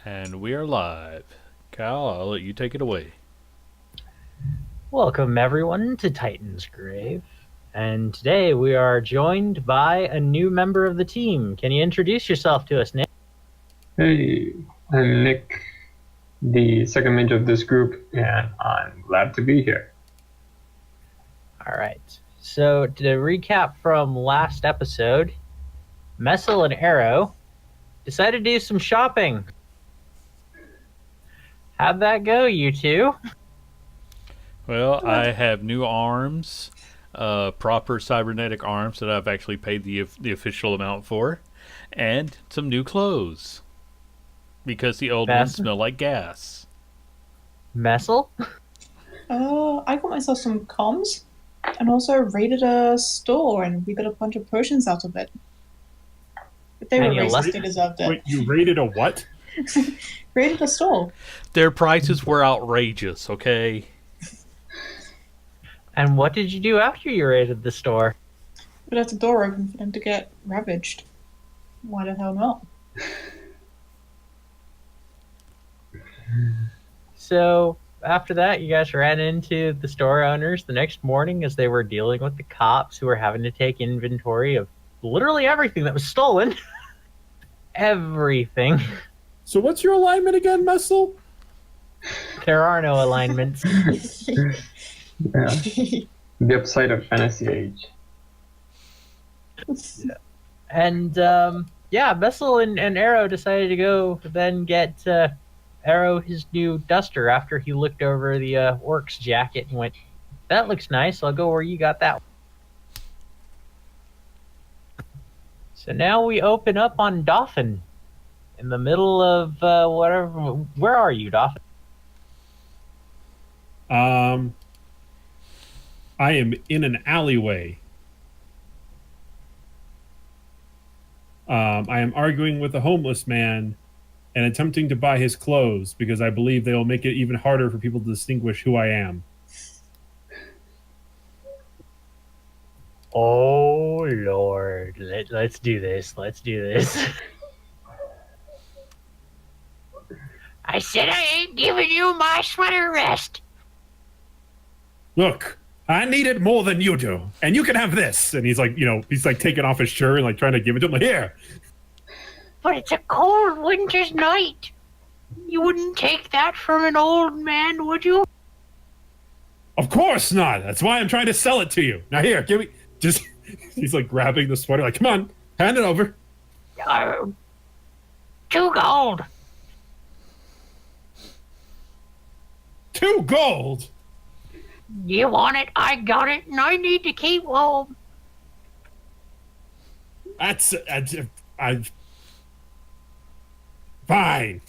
And we are live. Kyle, I'll let you take it away. Welcome, everyone, to Titan's Grave. And today we are joined by a new member of the team. Can you introduce yourself to us, Nick? Hey, I'm Nick, the second mate of this group, and I'm glad to be here. All right. So, to recap from last episode, Messel and Arrow decided to do some shopping. How'd that go, you two? Well, I have new arms, proper cybernetic arms that I've actually paid the official amount for, and some new clothes because the old ones smell like gas. Messel? I got myself some comms and also raided a store and we got a bunch of potions out of it. If they were racist, they deserved it. Wait, you raided a what? Raided a store. Their prices were outrageous, okay? And what did you do after you raided the store? We left the door open for them to get ravaged. Why the hell not? So, after that, you guys ran into the store owners the next morning as they were dealing with the cops who were having to take inventory of literally everything that was stolen. Everything. So what's your alignment again, Messel? There are no alignments. Yeah, the upside of Fantasy Age. And, Messel and Arrow decided to go then get Arrow his new duster after he looked over the orc's jacket and went, "That looks nice, I'll go where you got that one." So now we open up on Dauphin in the middle of whatever. Where are you, Dauphin? I am in an alleyway. I am arguing with a homeless man and attempting to buy his clothes because I believe they will make it even harder for people to distinguish who I am. Oh, Lord. Let's do this. Let's do this. I said I ain't giving you my sweater rest. Look, I need it more than you do, and you can have this. And he's like, taking off his shirt and like trying to give it to him. Like, here. But it's a cold winter's night. You wouldn't take that from an old man, would you? Of course not. That's why I'm trying to sell it to you. Now here, give me. Just he's like grabbing the sweater. Like, come on, hand it over. 2 gold. 2 gold. You want it? I got it, and I need to keep home. That's fine.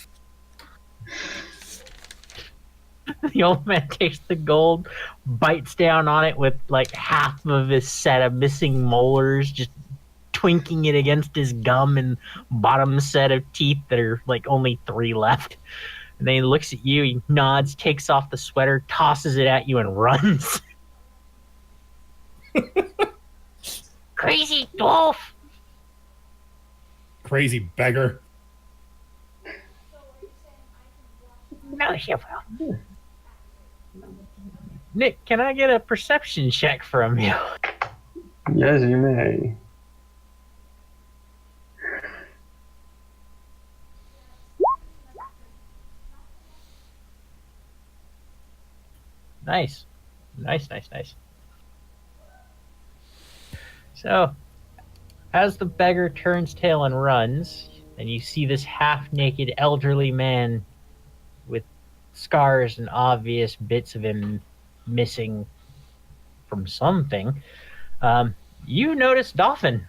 The old man takes the gold, bites down on it with like half of his set of missing molars, just twinking it against his gum and bottom set of teeth that are like only 3 left. And then he looks at you, he nods, takes off the sweater, tosses it at you, and runs. Crazy dwarf! Crazy beggar. No, she will. Nick, can I get a perception check from you? Yes, you may. Nice. Nice. So, as the beggar turns tail and runs, and you see this half-naked elderly man with scars and obvious bits of him missing from something, you notice Dauphin.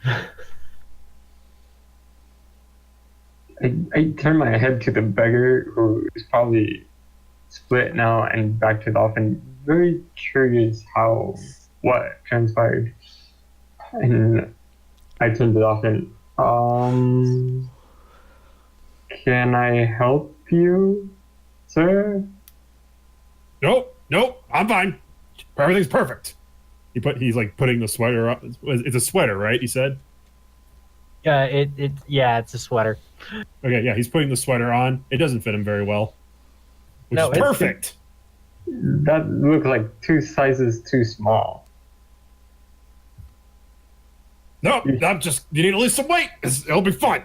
I turn my head to the beggar, who is probably split now, and back to Dolphin. Very curious what transpired. And I turn to Dolphin. Can I help you, sir? Nope, I'm fine. Everything's perfect. He's like putting the sweater up. It's a sweater, right? He said. It's a sweater. Okay, yeah, he's putting the sweater on. It doesn't fit him very well, which No, is it's- perfect. That looks like 2 sizes too small. No, I'm just, you need to lose some weight. It'll be fine.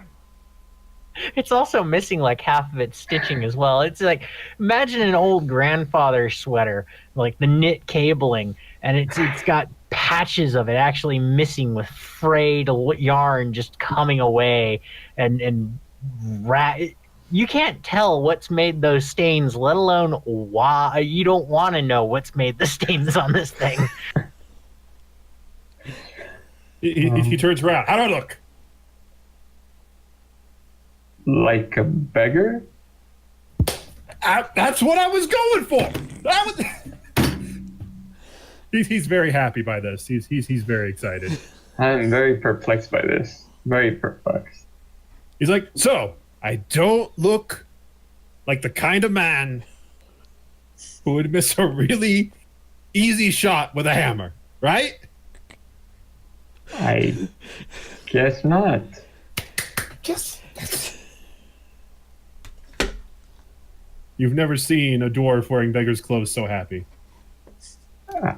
It's also missing like half of its stitching as well. It's like imagine an old grandfather sweater, like the knit cabling, and it's got patches of it actually missing with frayed yarn just coming away, and you can't tell what's made those stains, let alone why. You don't want to know what's made the stains on this thing. He turns around. How do I look? Like a beggar? That's what I was going for. He's very happy by this. He's very excited. I'm very perplexed by this. Very perplexed. He's like, so I don't look like the kind of man who would miss a really easy shot with a hammer, right? I guess not. Just. You've never seen a dwarf wearing beggar's clothes so happy.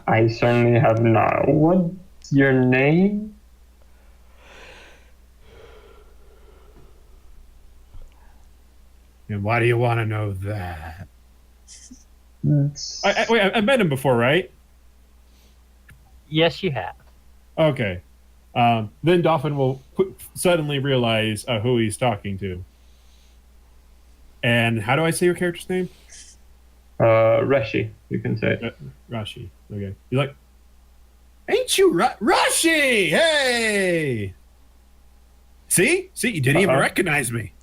I certainly have not. What's your name? And why do you want to know that? It's- Wait, I met him before, right? Yes, you have. Okay. Then Dolphin will suddenly realize who he's talking to. And how do I say your character's name? Reshi, you can say. Rashi. Okay. He's like, ain't you Rashi? Hey! See? You didn't even recognize me.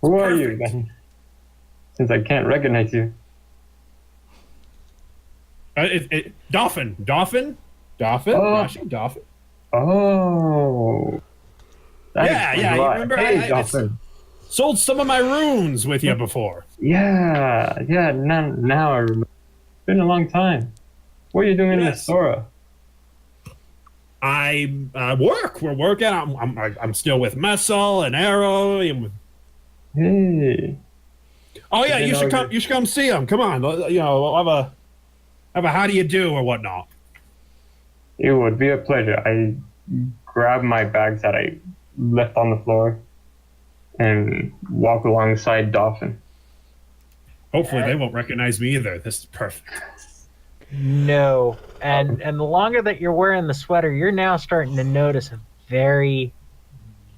Who are you perfect. then? Since I can't recognize you. Dolphin. Rashi, Dolphin. Oh. That Yeah, explains a you lot. remember Hey, I Dolphin. sold some of my runes with you before. Yeah, now I remember. It's been a long time. What are you doing in the Yes. store? I work. We're working. I'm still with Messel and Arrow. Hey. Oh yeah, You you should know, come. You should come see them. Come on, we'll have a how do you do or whatnot. It would be a pleasure. I grab my bags that I left on the floor and walk alongside Dolphin. Hopefully they won't recognize me either. This is perfect. No, and the longer that you're wearing the sweater, you're now starting to notice a very,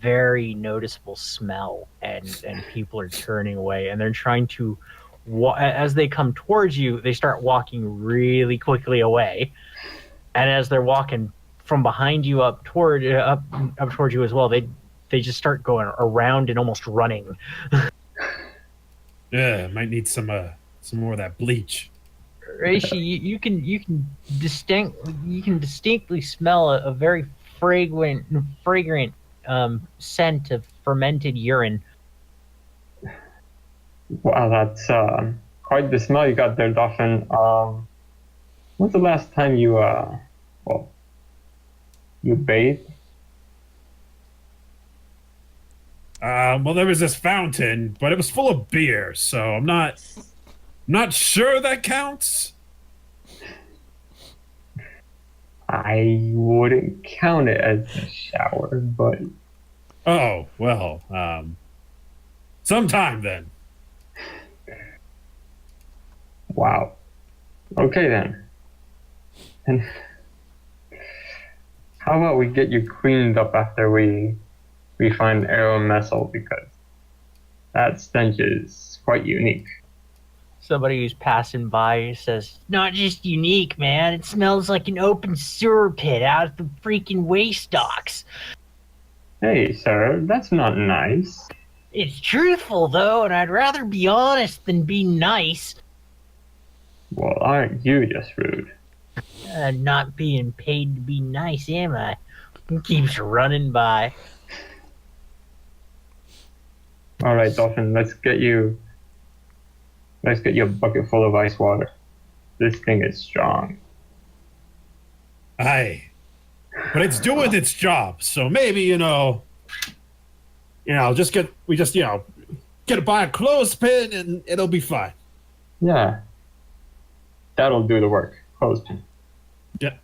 very noticeable smell, and people are turning away, and they're trying to, as they come towards you, they start walking really quickly away, and as they're walking from behind you up towards you as well, they just start going around and almost running. Yeah, might need some more of that bleach. Reishi, you can distinctly smell a very fragrant scent of fermented urine. Wow, that's quite the smell you got there, Dolphin. When's the last time you bathed? Well, there was this fountain, but it was full of beer, so I'm not sure that counts. I wouldn't count it as a shower, but Oh well, sometime then. wow. Okay then. And how about we get you cleaned up after we find Arrow Messel, because that stench is quite unique. Somebody who's passing by says, "Not just unique, man. It smells like an open sewer pit out of the freaking waste docks." Hey, sir, that's not nice. It's truthful though, and I'd rather be honest than be nice. Well, aren't you just rude? Not being paid to be nice, am I? He keeps running by. All right, Dolphin, let's get you a bucket full of ice water. This thing is strong. Aye. But it's doing its job, so maybe, You know, get to buy a clothespin and it'll be fine. Yeah. That'll do the work. Clothespin. Yeah.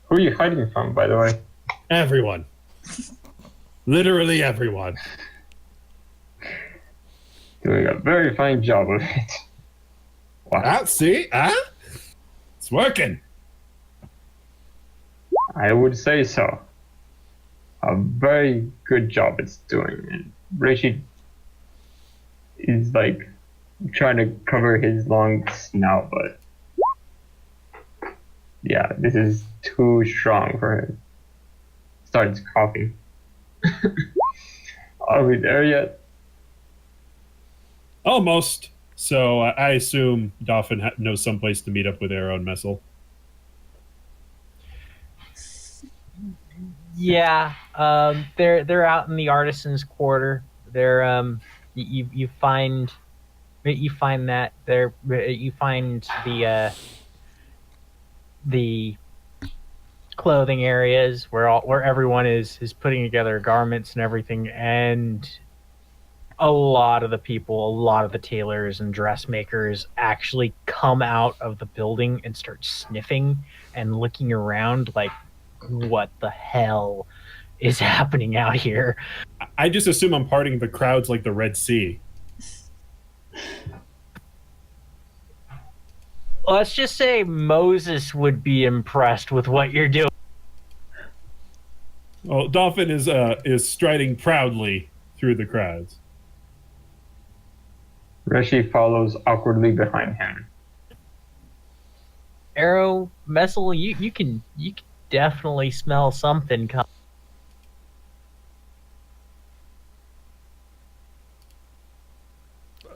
Who are you hiding from, by the way? Everyone. Literally everyone. Doing a very fine job of it. Wow. Ah, see? Ah? It's working. I would say so. A very good job it's doing. And Rishi is like trying to cover his long snout, but yeah, this is too strong for him. Starts coughing. Are we there yet? Almost. So I assume Dolphin knows someplace to meet up with Arrow and Messel. Yeah, they're out in the artisans' quarter. They're you find that there you find the clothing areas where everyone is putting together garments and everything, and a lot of the tailors and dressmakers actually come out of the building and start sniffing and looking around like, what the hell is happening out here? I just assume I'm parting the crowds like the Red Sea. Let's just say Moses would be impressed with what you're doing. Well, Dolphin is striding proudly through the crowds. Rishi follows awkwardly behind him. Arrow, Messel, you can definitely smell something coming.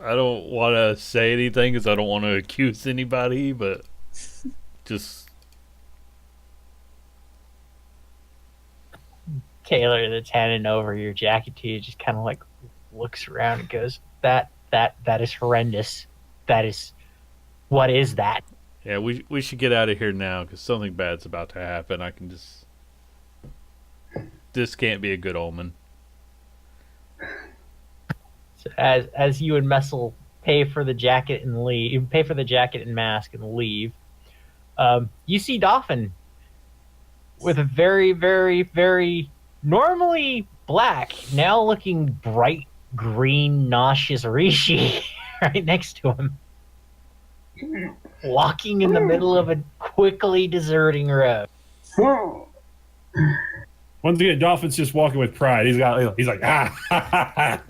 I don't want to say anything because I don't want to accuse anybody, but just Taylor that's handing over your jacket to you just kind of like looks around and goes, that is horrendous. What is that? yeah, we should get out of here now because something bad's about to happen. This can't be a good omen. So as you and Messel pay for the jacket and mask and leave, you see Dolphin with a very, very, very normally black, now looking bright green, nauseous Rishi right next to him, walking in the middle of a quickly deserting road. Once again, Dolphin's just walking with pride. He's like, ah, ha, ha, ha.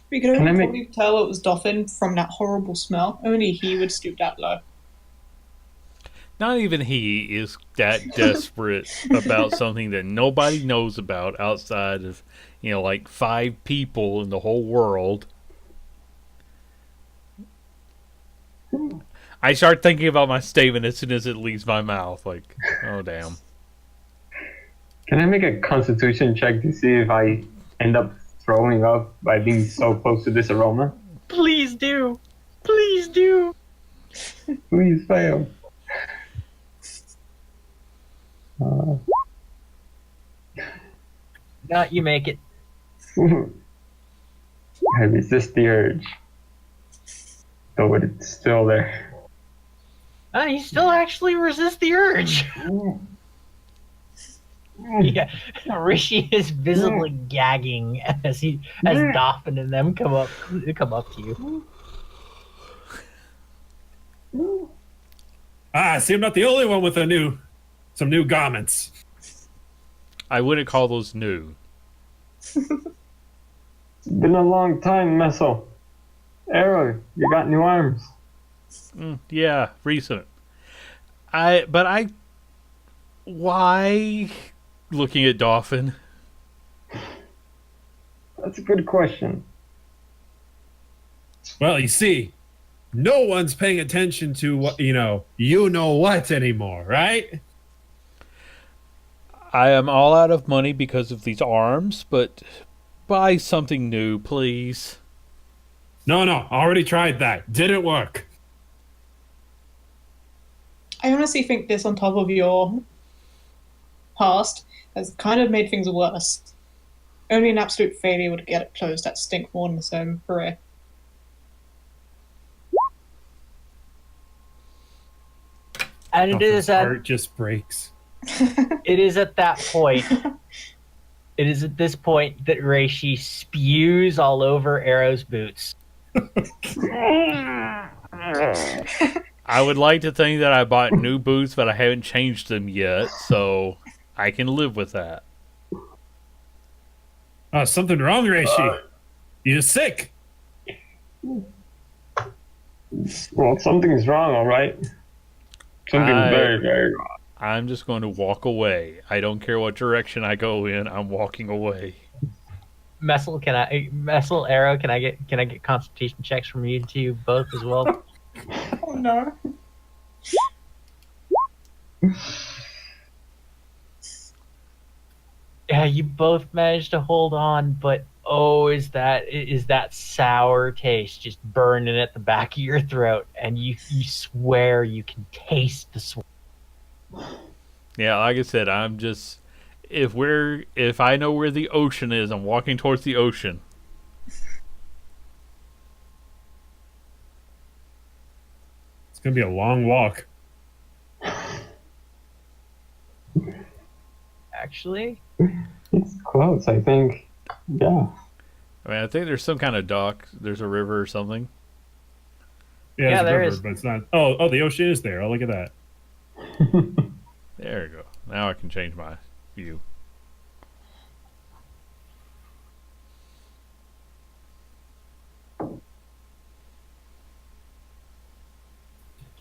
We could Can I probably tell it was Dolphin from that horrible smell. Only he would stoop that low. Not even he is that desperate about something that nobody knows about outside of, like 5 people in the whole world. I start thinking about my statement as soon as it leaves my mouth. Like, oh, damn. Can I make a constitution check to see if I end up throwing up by being so close to this aroma? Please do. Please do. Please fail. No, you make it. I resist the urge. Though it's still there. You still actually resist the urge. Yeah, Rishi is visibly gagging as Dolphin and them come up to you. Ah, see, I'm not the only one with some new garments. I wouldn't call those new. It's been a long time, Messel. Arrow, you got new arms. Yeah, recent. Why? Looking at Dolphin. That's a good question. Well, you see, no one's paying attention to what what anymore, right? I am all out of money because of these arms, but buy something new, please. No, already tried that. Didn't work. I honestly think this, on top of your past, has kind of made things worse. Only an absolute failure would get it closed at Stinkhorn in the same career. And it Duffin's is at heart just breaks. it is at that point. It is at this point that Reishi spews all over Arrow's boots. I would like to think that I bought new boots, but I haven't changed them yet, so I can live with that. Oh, something wrong, Reishi? You're sick. Well, something's wrong, all right. Something's very, very wrong. I'm just going to walk away. I don't care what direction I go in. I'm walking away. Messel, Arrow, can I get constitution checks from you two both as well? Oh no. Yeah, you both managed to hold on, but oh, is that sour taste just burning at the back of your throat, and you swear you can taste the sweat. Yeah, like I said, I'm just if I know where the ocean is, I'm walking towards the ocean. It's gonna be a long walk. Actually, It's close, I think. Yeah. I mean, I think there's some kind of dock. There's a river or something. Yeah, Yeah, there's a there river, is. but it's not. Oh, the ocean is there. Oh, look at that. There you go. Now I can change my view.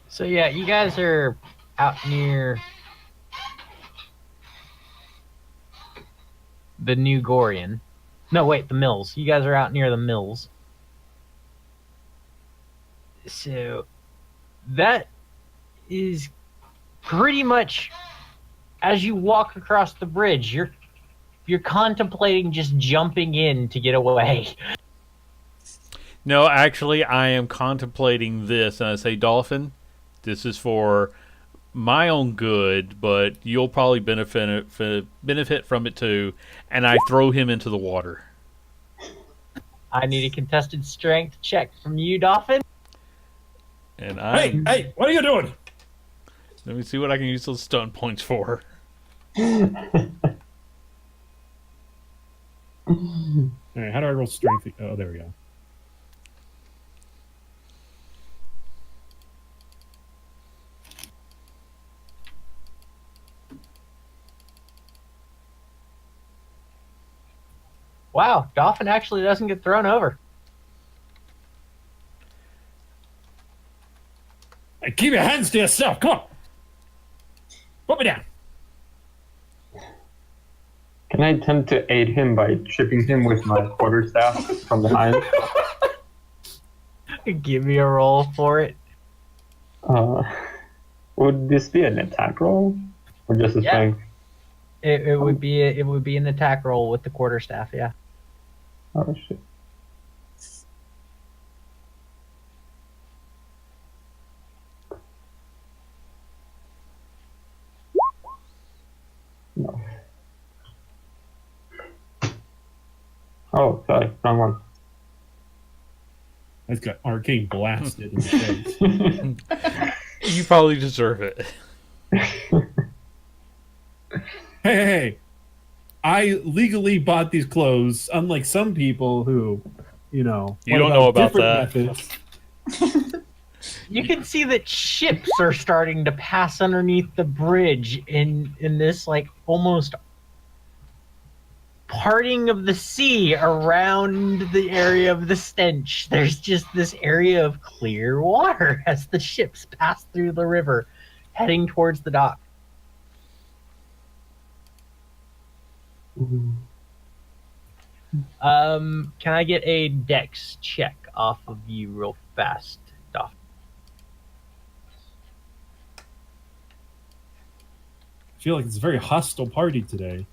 so yeah, you guys are out near the New Gorian. No, wait, the mills. You guys are out near the mills. So that is pretty much as you walk across the bridge, you're contemplating just jumping in to get away. No, actually, I am contemplating this, and I say, Dolphin, this is for my own good, but you'll probably benefit from it too. And I throw him into the water. I need a contested strength check from you, Dolphin. And Hey, what are you doing? let me see what I can use those stun points for. All right, how do I roll strength? Oh, there we go. Wow, Dolphin actually doesn't get thrown over. Hey, keep your hands to yourself. Come on. Put me down. Can I attempt to aid him by tripping him with my quarterstaff from behind? Give me a roll for it. Would this be an attack roll or just a Yeah. strength? It would be an attack roll with the quarterstaff. Yeah. Oh shit! No. Oh, sorry, wrong one. That's got arcane blasted in the face. You probably deserve it. Hey, I legally bought these clothes, unlike some people who, You went don't know about different that. methods. You can see that ships are starting to pass underneath the bridge in this like almost parting of the sea around the area of the stench. There's just this area of clear water as the ships pass through the river, heading towards the dock. Can I get a dex check off of you real fast, Doff? I feel like it's a very hostile party today.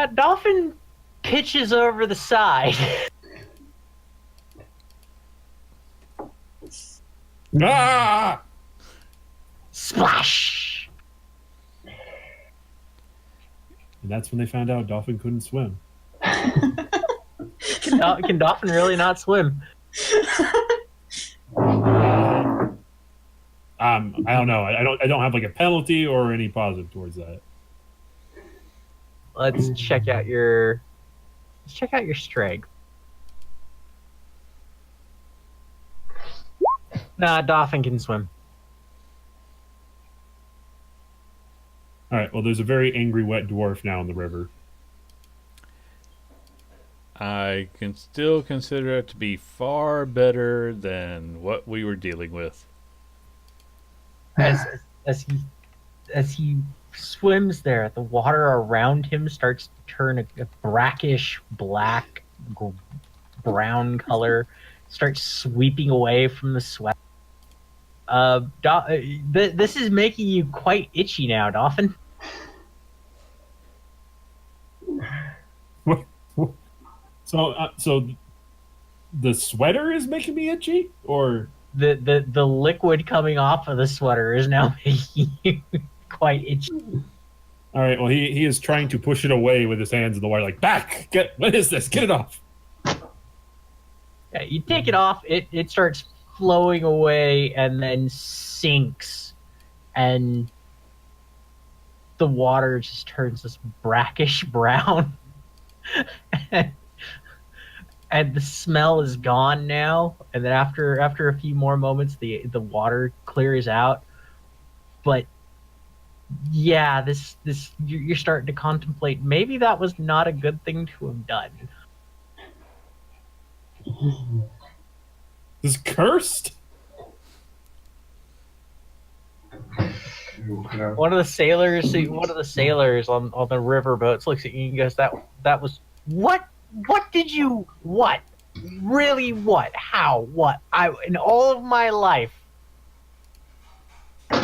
Yeah, Dolphin pitches over the side. Ah! Splash! And that's when they found out Dolphin couldn't swim. Can Dolphin really not swim? I don't know. I don't have like a penalty or any positive towards that. Let's check out your strength. Nah, Dolphin can swim. All right. Well, there's a very angry wet dwarf now in the river. I can still consider it to be far better than what we were dealing with. As he swims there, the water around him starts to turn a brackish black, brown color, starts sweeping away from the sweat. This is making you quite itchy now, Dolphin. So the sweater is making me itchy, or The liquid coming off of the sweater is now making you quite itchy. all right. Well, he is trying to push it away with his hands in the water, like back. What is this? Get it off. Yeah, you take it off, it starts flowing away and then sinks, and the water just turns this brackish brown. And the smell is gone now, and then after a few more moments the water clears out. But yeah, this you're starting to contemplate maybe that was not a good thing to have done. This is cursed. One of the sailors on the riverboats looks at you and goes, that was what did you what really what how what I in all of my life. All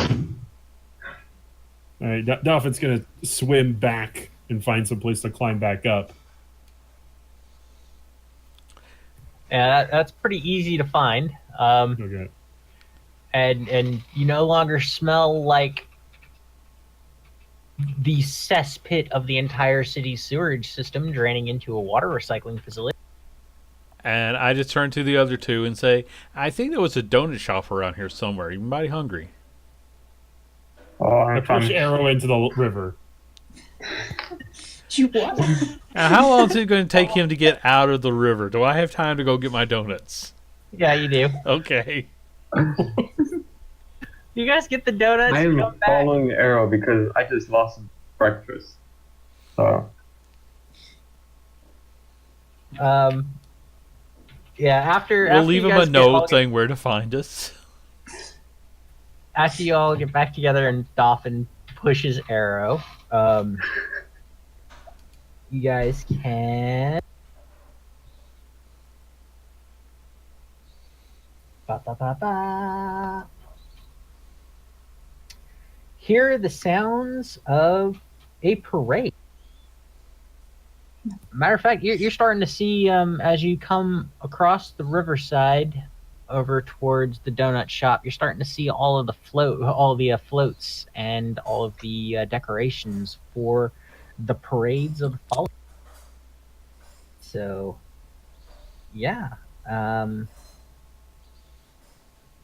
right. Dolphin's gonna swim back and find some place to climb back up. Yeah, that's pretty easy to find. Okay. And you no longer smell like the cesspit of the entire city's sewerage system draining into a water recycling facility. And I just turn to the other two and say, I think there was a donut shop around here somewhere. You mighty hungry. Oh, I I'm push fine. Arrow into the river. You what? Now, how long is it going to take him to get out of the river? Do I have time to go get my donuts? Yeah, you do. Okay. You guys get the donuts. I you am come back. following Arrow because I just lost breakfast. So Yeah, after We'll after leave you him a guys get all- note saying where to find us. After you all get back together and Dolphin pushes Arrow, you guys can. Ba, ba, ba, ba. Hear the sounds of a parade. Matter of fact, you're starting to see as you come across the riverside over towards the donut shop, you're starting to see all of the floats and all of the decorations for the parades of the fall. So, yeah,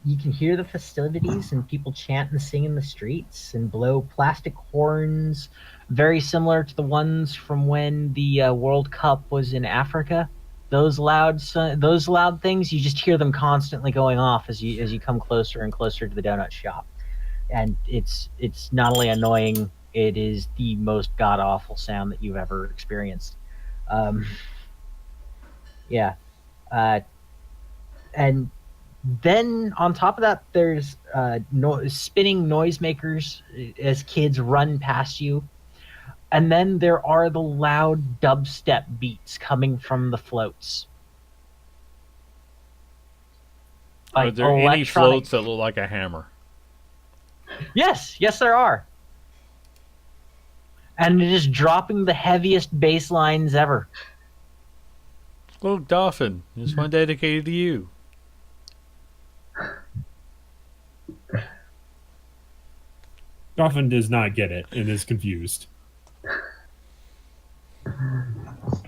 you can hear the festivities and people chant and sing in the streets and blow plastic horns, very similar to the ones from when the World Cup was in Africa. Those loud things, you just hear them constantly going off as you come closer and closer to the donut shop, and it's not only annoying, it is the most god awful sound that you've ever experienced. Yeah, and then on top of that, there's spinning noisemakers as kids run past you. And then there are the loud dubstep beats coming from the floats. Are Like there any electronic- floats that look like a hammer? Yes, there are. and just dropping the heaviest bass lines ever. Look, Dolphin, this one dedicated to you. Dolphin does not get it and is confused.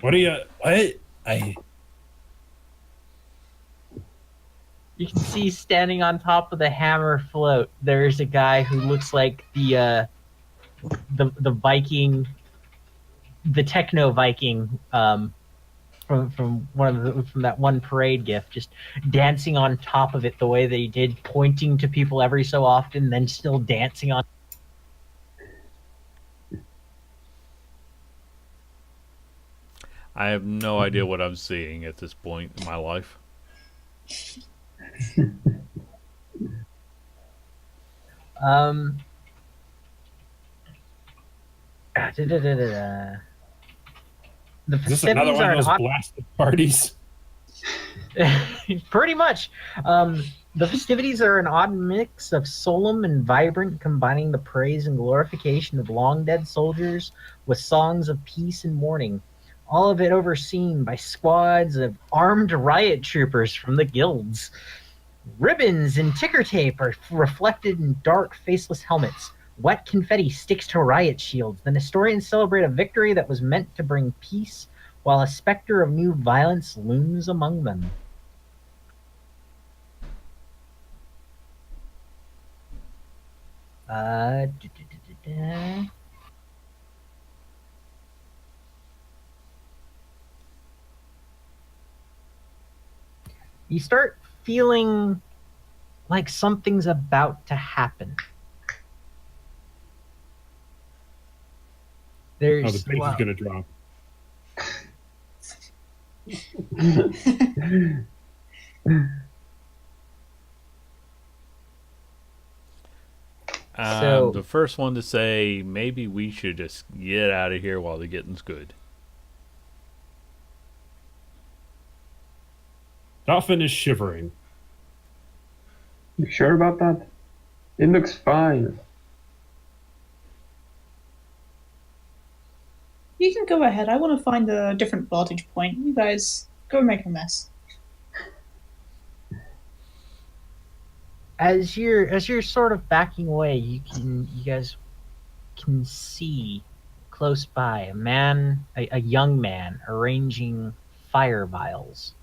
What are you? What? You can see standing on top of the hammer float, there's a guy who looks like the Viking, the techno Viking, from from that one parade gift, just dancing on top of it the way they did, pointing to people every so often, then still dancing on. I have no idea what I'm seeing at this point in my life. Um. The Is this another festivities one are of those an blasted parties? pretty much. The festivities are an odd mix of solemn and vibrant, combining the praise and glorification of long dead soldiers with songs of peace and mourning. All of it overseen by squads of armed riot troopers from the guilds. Ribbons and ticker tape are reflected in dark, faceless helmets. Wet confetti sticks to riot shields. The historians celebrate a victory that was meant to bring peace, while a specter of new violence looms among them. Uh, da, da, da, da, da. You start feeling like something's about to happen. Oh, the There's bass is going to drop. So- The first one to say maybe we should just get out of here while the getting's good. Dolphin is shivering. You sure about that? It looks fine. You can go ahead. I want to find a different vantage point. You guys go make a mess. as you're sort of backing away, you guys can see close by a young man arranging fire vials.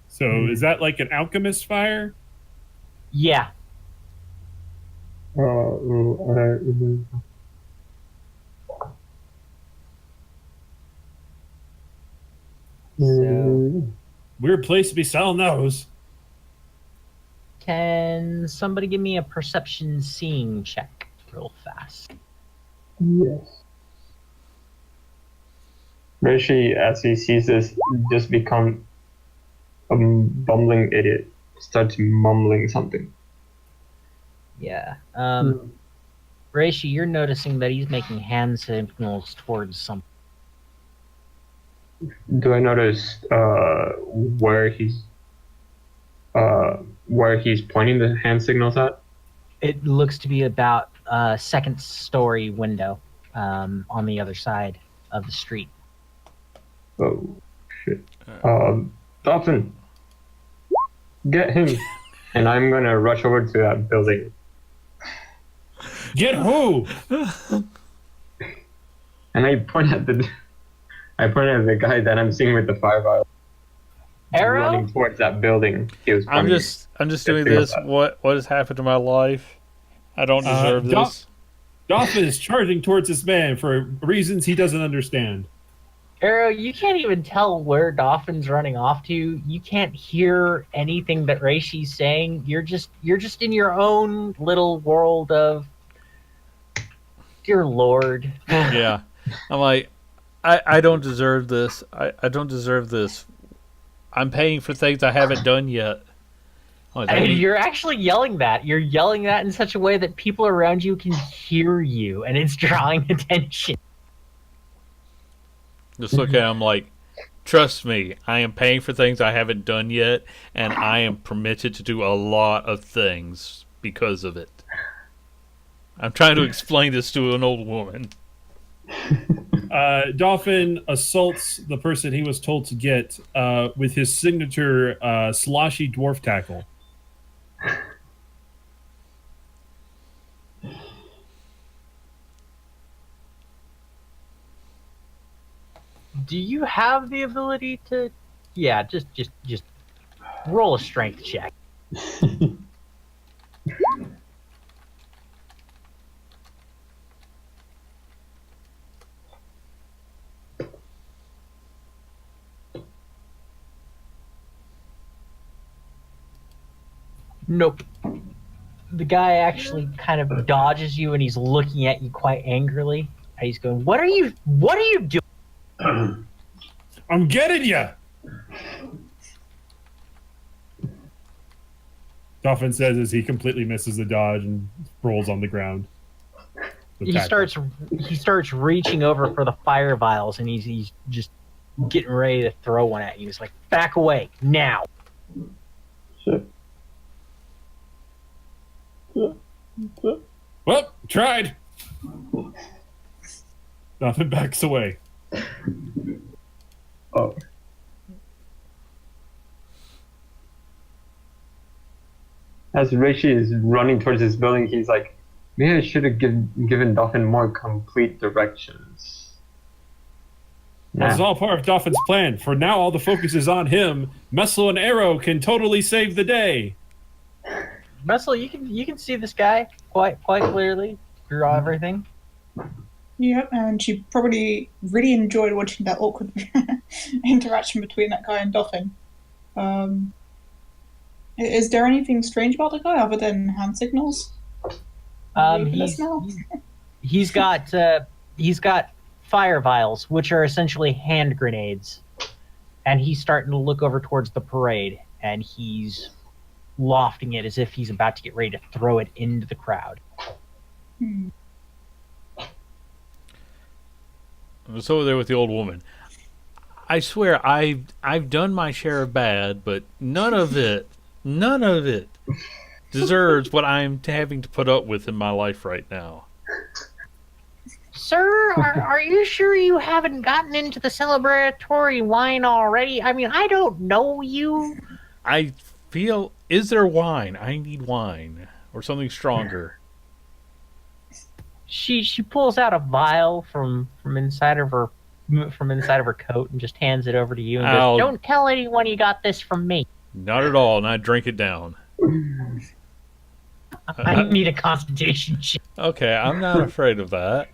So is that like an alchemist fire? Yeah. So Weird place to be selling those. can somebody give me a perception seeing check real fast? Yes. Rishi, as he sees this, just become a bumbling idiot. Starts mumbling something. Yeah. Reishi, you're noticing that he's making hand signals towards something. Do I notice where he's pointing the hand signals at? It looks to be about a second story window on the other side of the street. Oh shit! Dolphin, get him! And I'm gonna rush over to that building. Get who? And I point at the guy that I'm seeing with the fire vial Arrow? running towards that building. He was I'm pointing. just doing this. What has happened to my life? I don't deserve this. Dolphin is charging towards this man for reasons he doesn't understand. Arrow, you can't even tell where Dolphin's running off to. You can't hear anything that Reishi's saying. You're just in your own little world of, dear Lord. Yeah. I'm like, I don't deserve this. I don't deserve this. I'm paying for things I haven't done yet. Oh, is that And me? you're actually yelling that. You're yelling that in such a way that people around you can hear you, and it's drawing attention. Just look at him like, trust me, I am paying for things I haven't done yet, and I am permitted to do a lot of things because of it. I'm trying to explain this to an old woman. Dolphin assaults the person he was told to get with his signature sloshy dwarf tackle. Do you have the ability to? Yeah, just roll a strength check. Nope. The guy actually kind of dodges you, and he's looking at you quite angrily. And he's going, What are you doing?" I'm getting you. Dolphin says as he completely misses the dodge and rolls on the ground. He starts reaching over for the fire vials, and he's just getting ready to throw one at you. He's like, "Back away now!" Well, tried. Dolphin backs away. Oh. As Reishi is running towards this building, he's like, maybe I should have given Dolphin more complete directions. This is all part of Dolphin's plan. For now, all the focus is on him. Messel and Arrow can totally save the day. Messel, you can see this guy quite clearly through everything. Yep, and she probably really enjoyed watching that awkward interaction between that guy and Dolphin. Is there anything strange about the guy other than hand signals? He's got fire vials, which are essentially hand grenades, and he's starting to look over towards the parade, and he's lofting it as if he's about to get ready to throw it into the crowd. I was over there with the old woman. I swear, I've done my share of bad, but none of it deserves what I'm having to put up with in my life right now. Sir, are you sure you haven't gotten into the celebratory wine already? I mean, I don't know you. I feel... Is there wine? I need wine. Or something stronger. She pulls out a vial from inside of her coat and just hands it over to you and goes, "Don't tell anyone you got this from me." Not at all, and I drink it down. I need a constitution check. Okay, I'm not afraid of that.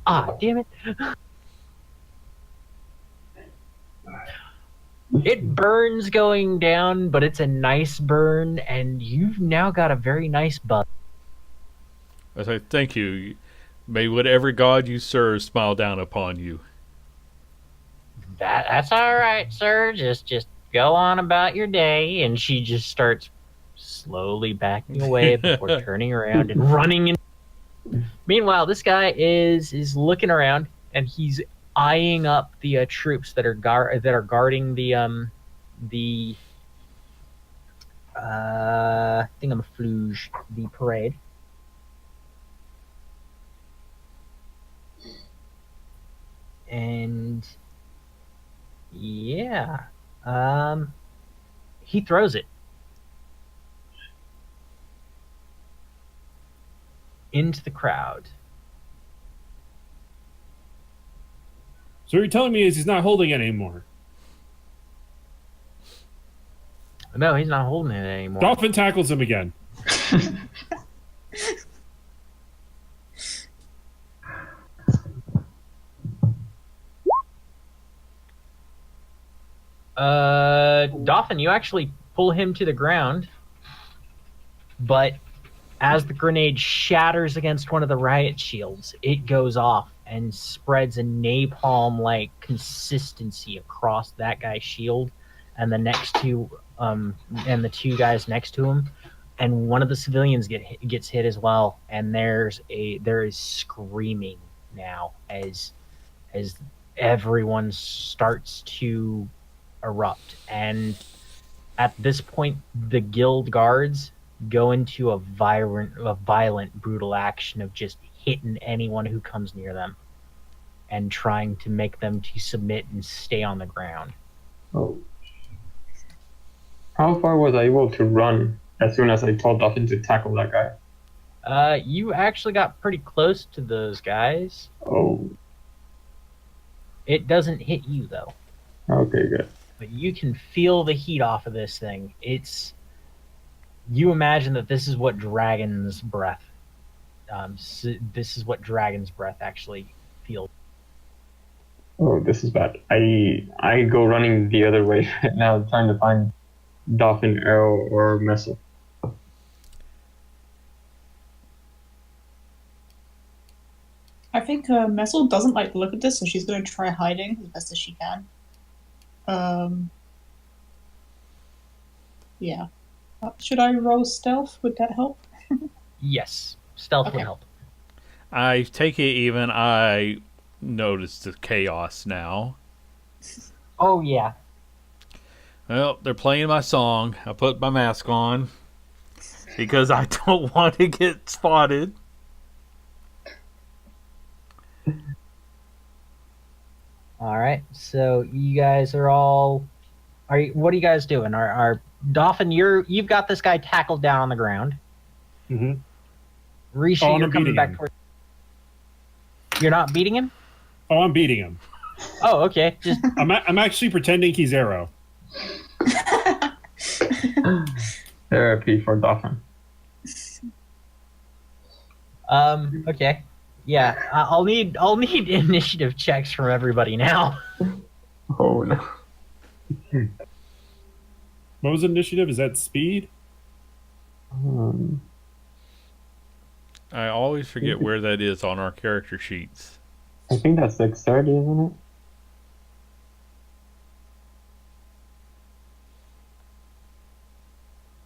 Ah, damn it. It burns going down, but it's a nice burn, and you've now got a very nice buzz. I say, thank you. May whatever god you serve smile down upon you. That's all right, sir. Just go on about your day. And she just starts slowly backing away before turning around and running in. Meanwhile, this guy is looking around, and he's eyeing up the troops that are guarding the thingamafluge, the parade. And yeah, he throws it into the crowd. So what you're telling me is he's not holding it anymore. No, he's not holding it anymore. Dolphin tackles him again. Dolphin, you actually pull him to the ground, but as the grenade shatters against one of the riot shields, it goes off and spreads a napalm-like consistency across that guy's shield and the next two, and the two guys next to him, and one of the civilians gets hit as well. And there is screaming now as everyone starts to erupt, and At this point, the guild guards go into a violent, brutal action of just hitting anyone who comes near them and trying to make them to submit and stay on the ground. Oh. How far was I able to run as soon as I told Dolphin to tackle that guy? You actually got pretty close to those guys. Oh, It doesn't hit you, though. okay, good. But you can feel the heat off of this thing. You imagine that this is what dragon's breath, this is what dragon's breath actually feels. Oh, this is bad. I go running the other way right now, trying to find Dolphin, Arrow, or Missile. I think Messel doesn't like the look of this, so she's going to try hiding as best as she can. Yeah. Should I roll stealth? Would that help? Yes, stealth will Okay. help. I take it even I noticed the chaos now. Oh, yeah. Well, they're playing my song. I put my mask on because I don't want to get spotted. All right, so you guys are all. What are you guys doing? Are Dolphin? You've got this guy tackled down on the ground. Mm-hmm. Rishi, Oh, and you're I'm coming beating back him. towards. You're not beating him. Oh, I'm beating him. Oh, okay. Just I'm actually pretending he's Arrow. Therapy for Dolphin. okay. Yeah, I'll need initiative checks from everybody now. Oh no. What was the initiative? Is that speed? I always forget where that is on our character sheets. I think that's dexterity, isn't it?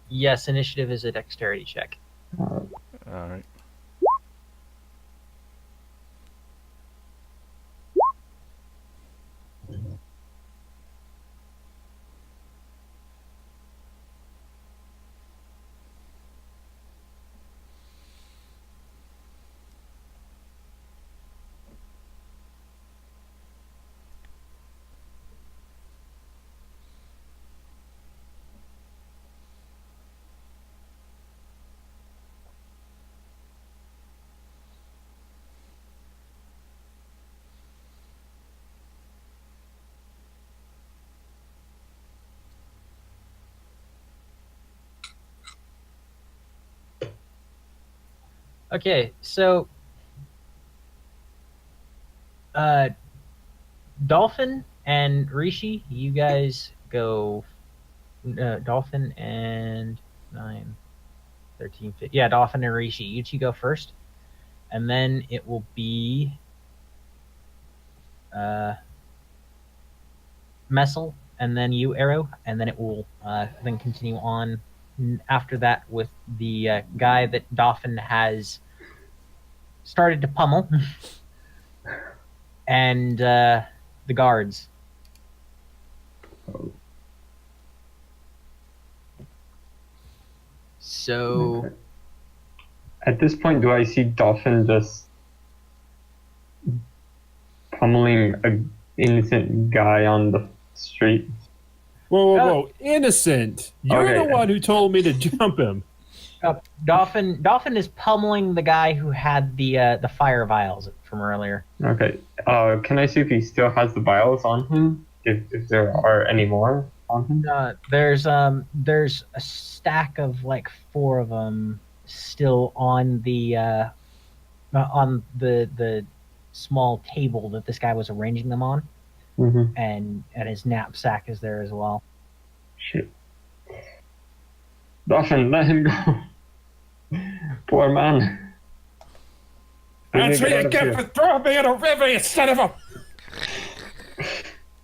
Yes, initiative is a dexterity check. All right. Okay, so Dolphin and Rishi, you guys go. Dolphin and 9, 13, 15. Yeah, Dolphin and Rishi, you two go first, and then it will be Messel, and then you, Arrow, and then it will then continue on after that with the guy that Dolphin has started to pummel, and the guards. So At this point, do I see Dolphin just pummeling an innocent guy on the street? Whoa! Innocent! You're Okay. the one who told me to jump him. Dolphin is pummeling the guy who had the fire vials from earlier. Okay. Can I see if he still has the vials on him? If there are any more on him? There's a stack of like 4 of them still on the small table that this guy was arranging them on, Mm-hmm. and his knapsack is there as well. Shit. Dolphin, let him go. Poor man. That's what Get out you of get here. for throwing me in a river, you son of a...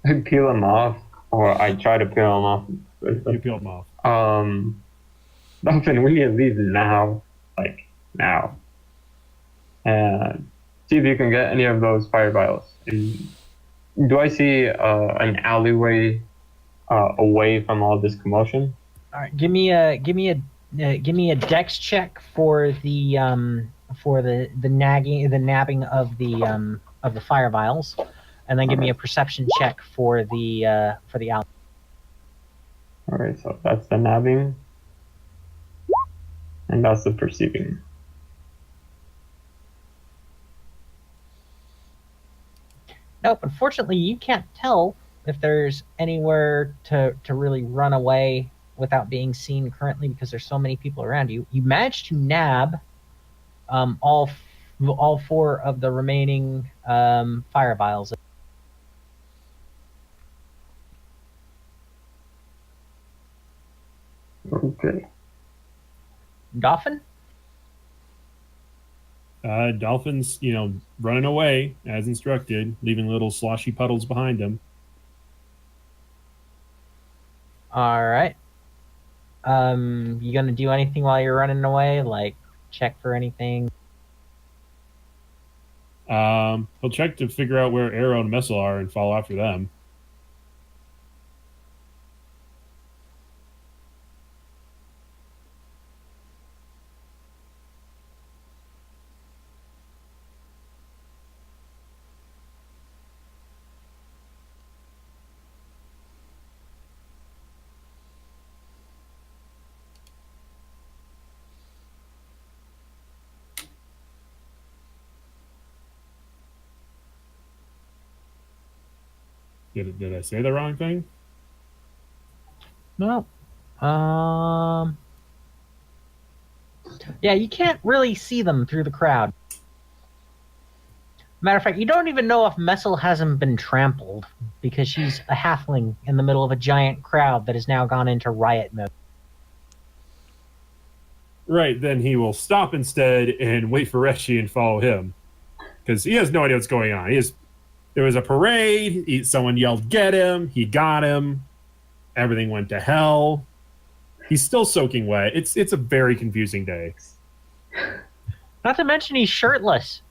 I peel him off, or I try to peel him off. You peeled him off. Dolphin, we need to leave now. Like, now. And see if you can get any of those fire vials. And do I see an alleyway away from all this commotion? All right, give me a dex check for the nabbing of the fire vials, and then give me a perception check for the owl. All right, so that's the nabbing, and that's the perceiving. Nope, unfortunately, you can't tell if there's anywhere to really run away without being seen currently because there's so many people around you. You managed to nab all four of the remaining fire vials. Okay. Dolphin? Dolphin's, running away as instructed, leaving little sloshy puddles behind him. All right. You gonna do anything while you're running away? Like check for anything? He'll check to figure out where Arrow and Messel are and follow after them. Did I say the wrong thing? No. Yeah, you can't really see them through the crowd. Matter of fact, you don't even know if Messel hasn't been trampled because she's a halfling in the middle of a giant crowd that has now gone into riot mode. Right, then he will stop instead and wait for Reshi and follow him. Because he has no idea what's going on. There was a parade, someone yelled, "Get him!" He got him. Everything went to hell. He's still soaking wet. It's a very confusing day. Not to mention he's shirtless.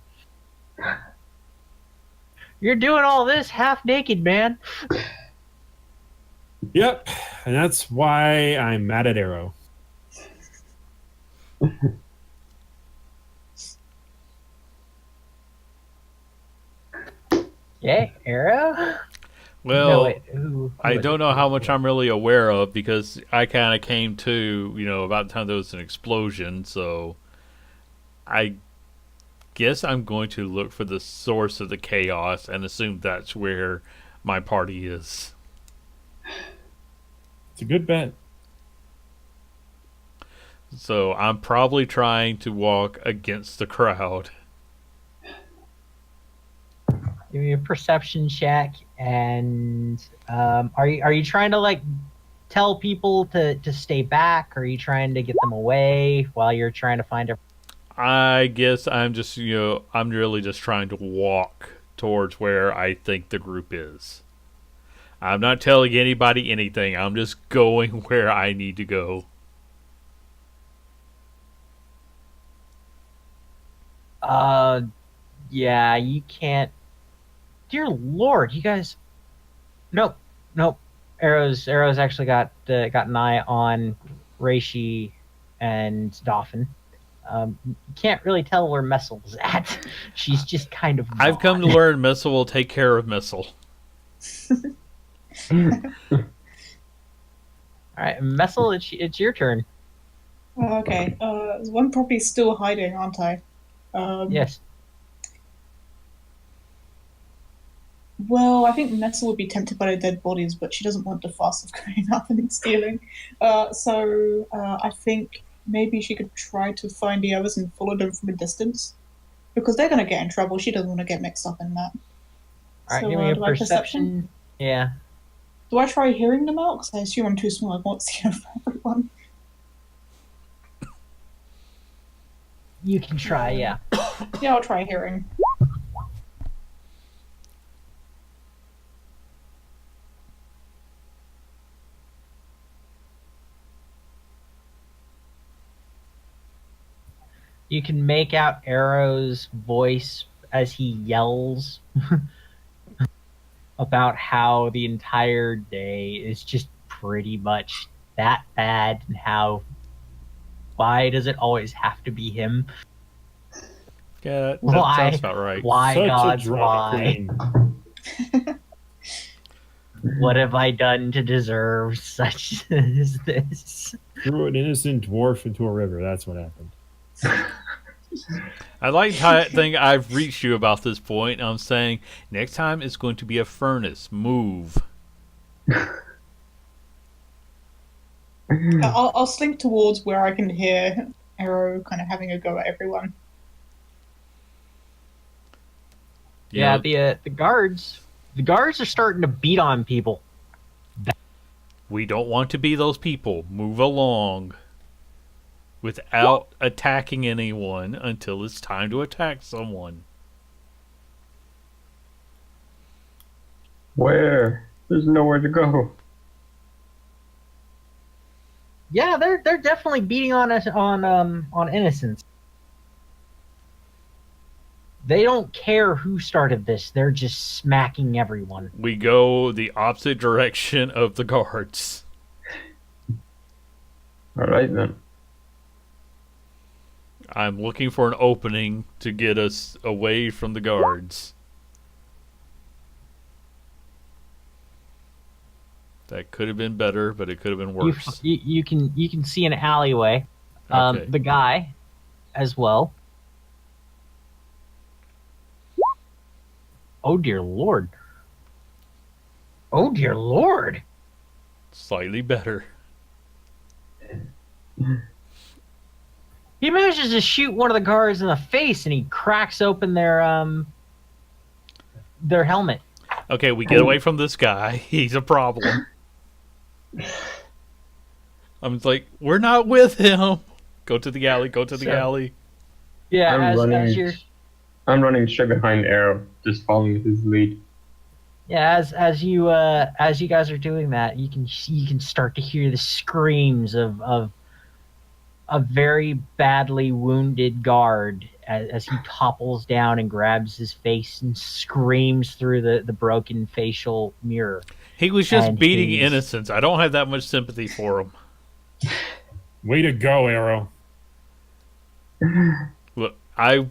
You're doing all this half naked, man. Yep, and that's why I'm mad at Arrow. Yeah, Arrow? Well, No, wait, who I was don't it? know how much I'm really aware of because I kind of came to, about the time there was an explosion. So I guess I'm going to look for the source of the chaos and assume that's where my party is. It's a good bet. So I'm probably trying to walk against the crowd. Give me a perception check, and are you trying to like tell people to stay back? Or are you trying to get them away while you're trying to find a? I guess I'm just, I'm really just trying to walk towards where I think the group is. I'm not telling anybody anything. I'm just going where I need to go. Yeah, you can't. Dear Lord, you guys. Nope, nope. Arrows actually got an eye on Reishi and Dolphin. You can't really tell where Messel's at. She's just kind of. I've come to gone. learn Missile will take care of Missile. All right, Messel, it's your turn. Okay. I'm probably still hiding, aren't I? Yes. Well, I think Nessa would be tempted by the dead bodies, but she doesn't want the fuss of going up and stealing. I think maybe she could try to find the others and follow them from a distance. Because they're going to get in trouble. She doesn't want to get mixed up in that. All right, So, give me a do I perception. Yeah. Do I try hearing them out? Because I assume I'm too small. I won't see everyone. You can try, yeah. Yeah, I'll try hearing. You can make out Arrow's voice as he yells about how the entire day is just pretty much that bad, and why does it always have to be him? Yeah, that Why? sounds about right. Why, Such gods, a drama why? queen. What have I done to deserve such as this? Threw an innocent dwarf into a river. That's what happened. I like to think I've reached you about this point. I'm saying next time it's going to be a furnace. Move. I'll slink towards where I can hear Arrow kind of having a go at everyone. You Yeah, know, the guards are starting to beat on people. we don't want to be those people. Move along. Without attacking anyone until it's time to attack someone. Where? There's nowhere to go. Yeah, they're definitely beating on us on innocents. They don't care who started this. They're just smacking everyone. We go the opposite direction of the guards. All right then. I'm looking for an opening to get us away from the guards. That could have been better, but it could have been worse. You can see an alleyway. Okay. The guy, as well. Oh dear lord. Oh dear lord. Slightly better. He manages to shoot one of the guards in the face, and he cracks open their helmet. Okay, we get away from this guy. He's a problem. I'm like, we're not with him. Go to the alley. Go to the So- alley. Yeah, I'm running straight behind Arrow, just following his lead. Yeah, as you guys are doing that, you can start to hear the screams of a very badly wounded guard as he topples down and grabs his face and screams through the broken facial mirror. He was just And beating he's- innocents. I don't have that much sympathy for him. Way to go, Arrow. Look, I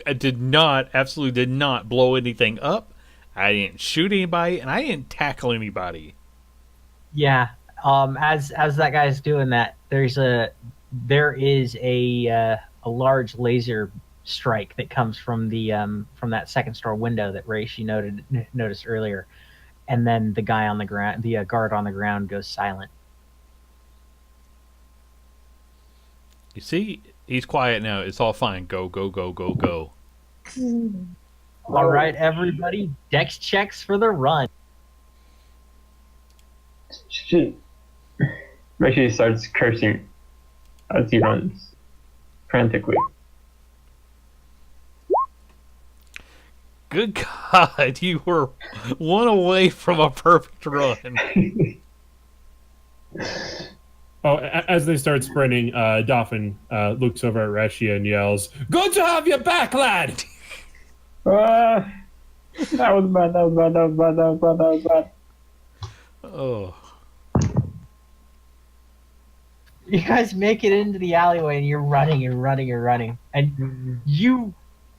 absolutely did not blow anything up. I didn't shoot anybody, and I didn't tackle anybody. Yeah. As that guy's doing that, there is a large laser strike that comes from that second store window that Reishi noticed earlier, and then the guy on the ground, the guard on the ground, goes silent. You see, he's quiet now. It's all fine. Go, go, go, go, go. All right, everybody, dex checks for the run. She Rishi starts cursing as he runs frantically. Good God, you were one away from a perfect run. Oh, as they start sprinting, Dolphin looks over at Reshi and yells, "Good to have you back, lad!" That was bad, that was bad, that was bad, that was bad, that was bad. Oh, You guys make it into the alleyway, and you're running and running and running, and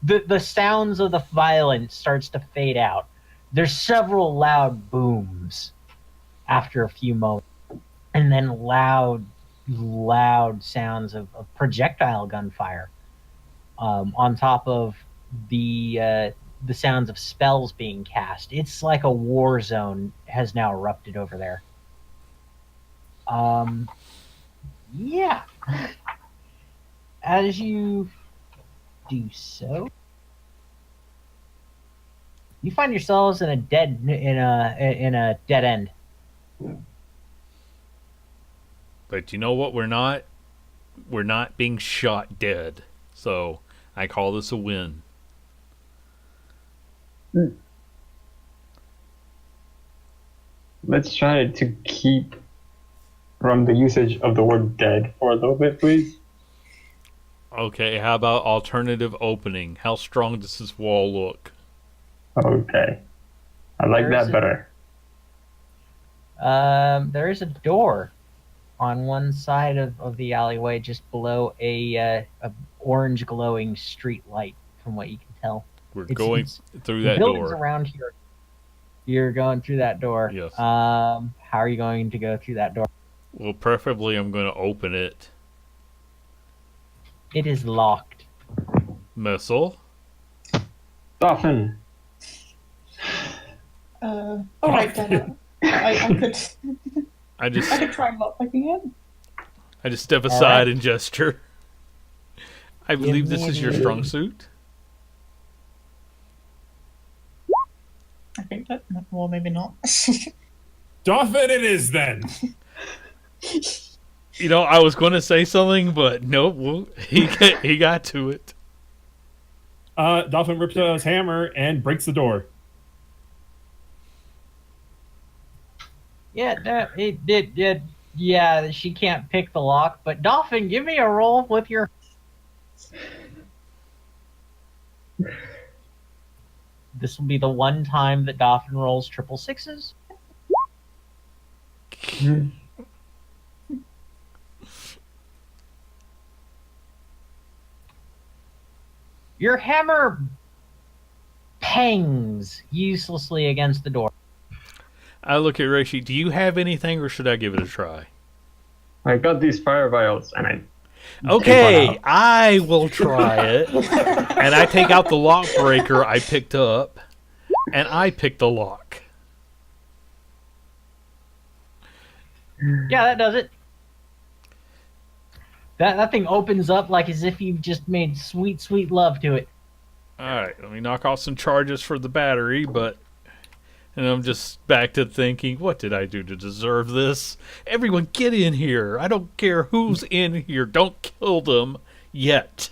the sounds of the violence starts to fade out. There's several loud booms after a few moments, and then loud sounds of projectile gunfire on top of the sounds of spells being cast. It's like a war zone has now erupted over there. Yeah. As you do so, you find yourselves in a dead end. but you know what? We're not being shot dead. So I call this a win. Let's try to keep from the usage of the word dead for a little bit, please. Okay, how about alternative opening? How strong does this wall look? Okay. I like There's that better. There is a door on one side of the alleyway, just below a orange glowing street light, from what you can tell. We're It's- going it's- through The that buildings door. around here. You're going through that door. Yes. How are you going to go through that door? Well, preferably I'm going to open it. It is locked. Missile. Dolphin. Alright then. I could I just I could try lockpicking it. I just step All aside right. and gesture. I believe this is your me- strong suit. I think that, well, maybe not. Dolphin it is then. You know, I was going to say something, but nope. Well, he got to it. Dolphin rips out his hammer and breaks the door. Yeah, no, it did. Yeah, she can't pick the lock, but Dolphin, give me a roll with your. This will be the one time that Dolphin rolls triple sixes. Your hammer pangs uselessly against the door. I look at Reishi. Do you have anything, or should I give it a try? I got these fire vials, and I Okay, out. I will try it. And I take out the lock breaker I picked up, and I pick the lock. Yeah, that does it. That thing opens up like as if you've just made sweet, sweet love to it. All right, let me knock off some charges for the battery, and I'm just back to thinking, what did I do to deserve this? Everyone get in here. I don't care who's in here. Don't kill them yet.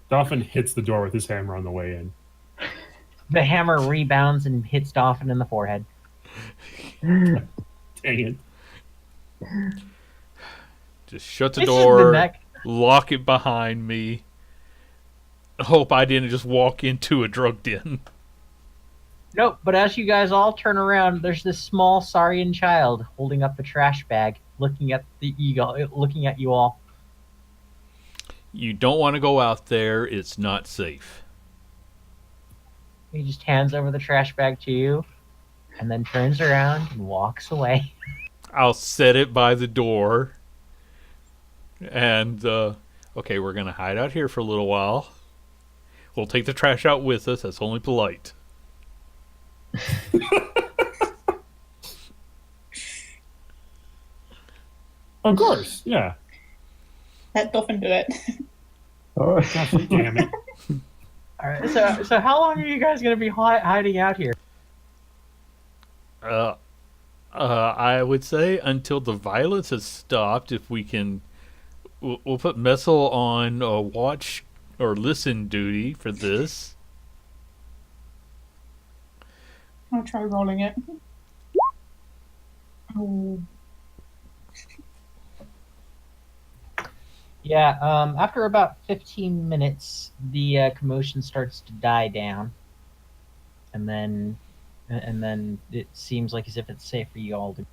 Dolphin hits the door with his hammer on the way in. The hammer rebounds and hits Dolphin in the forehead. Dang it. Just shut the This is door, the neck. lock it behind me. Hope I didn't just walk into a drug den. Nope, but as you guys all turn around, there's this small Saurian child holding up a trash bag, looking at looking at you all. You don't want to go out there. It's not safe. He just hands over the trash bag to you, and then turns around and walks away. I'll set it by the door. And, okay, we're going to hide out here for a little while. We'll take the trash out with us. That's only polite. Of course, yeah. Let Dolphin do it. Oh, Damn it. All right, so how long are you guys gonna be hiding out here? I would say until the violence has stopped, if we can, we'll put Messel on watch or listen duty for this. I'll try rolling it. Oh, Yeah, after about 15 minutes, the commotion starts to die down, and then it seems like as if it's safe for you all to.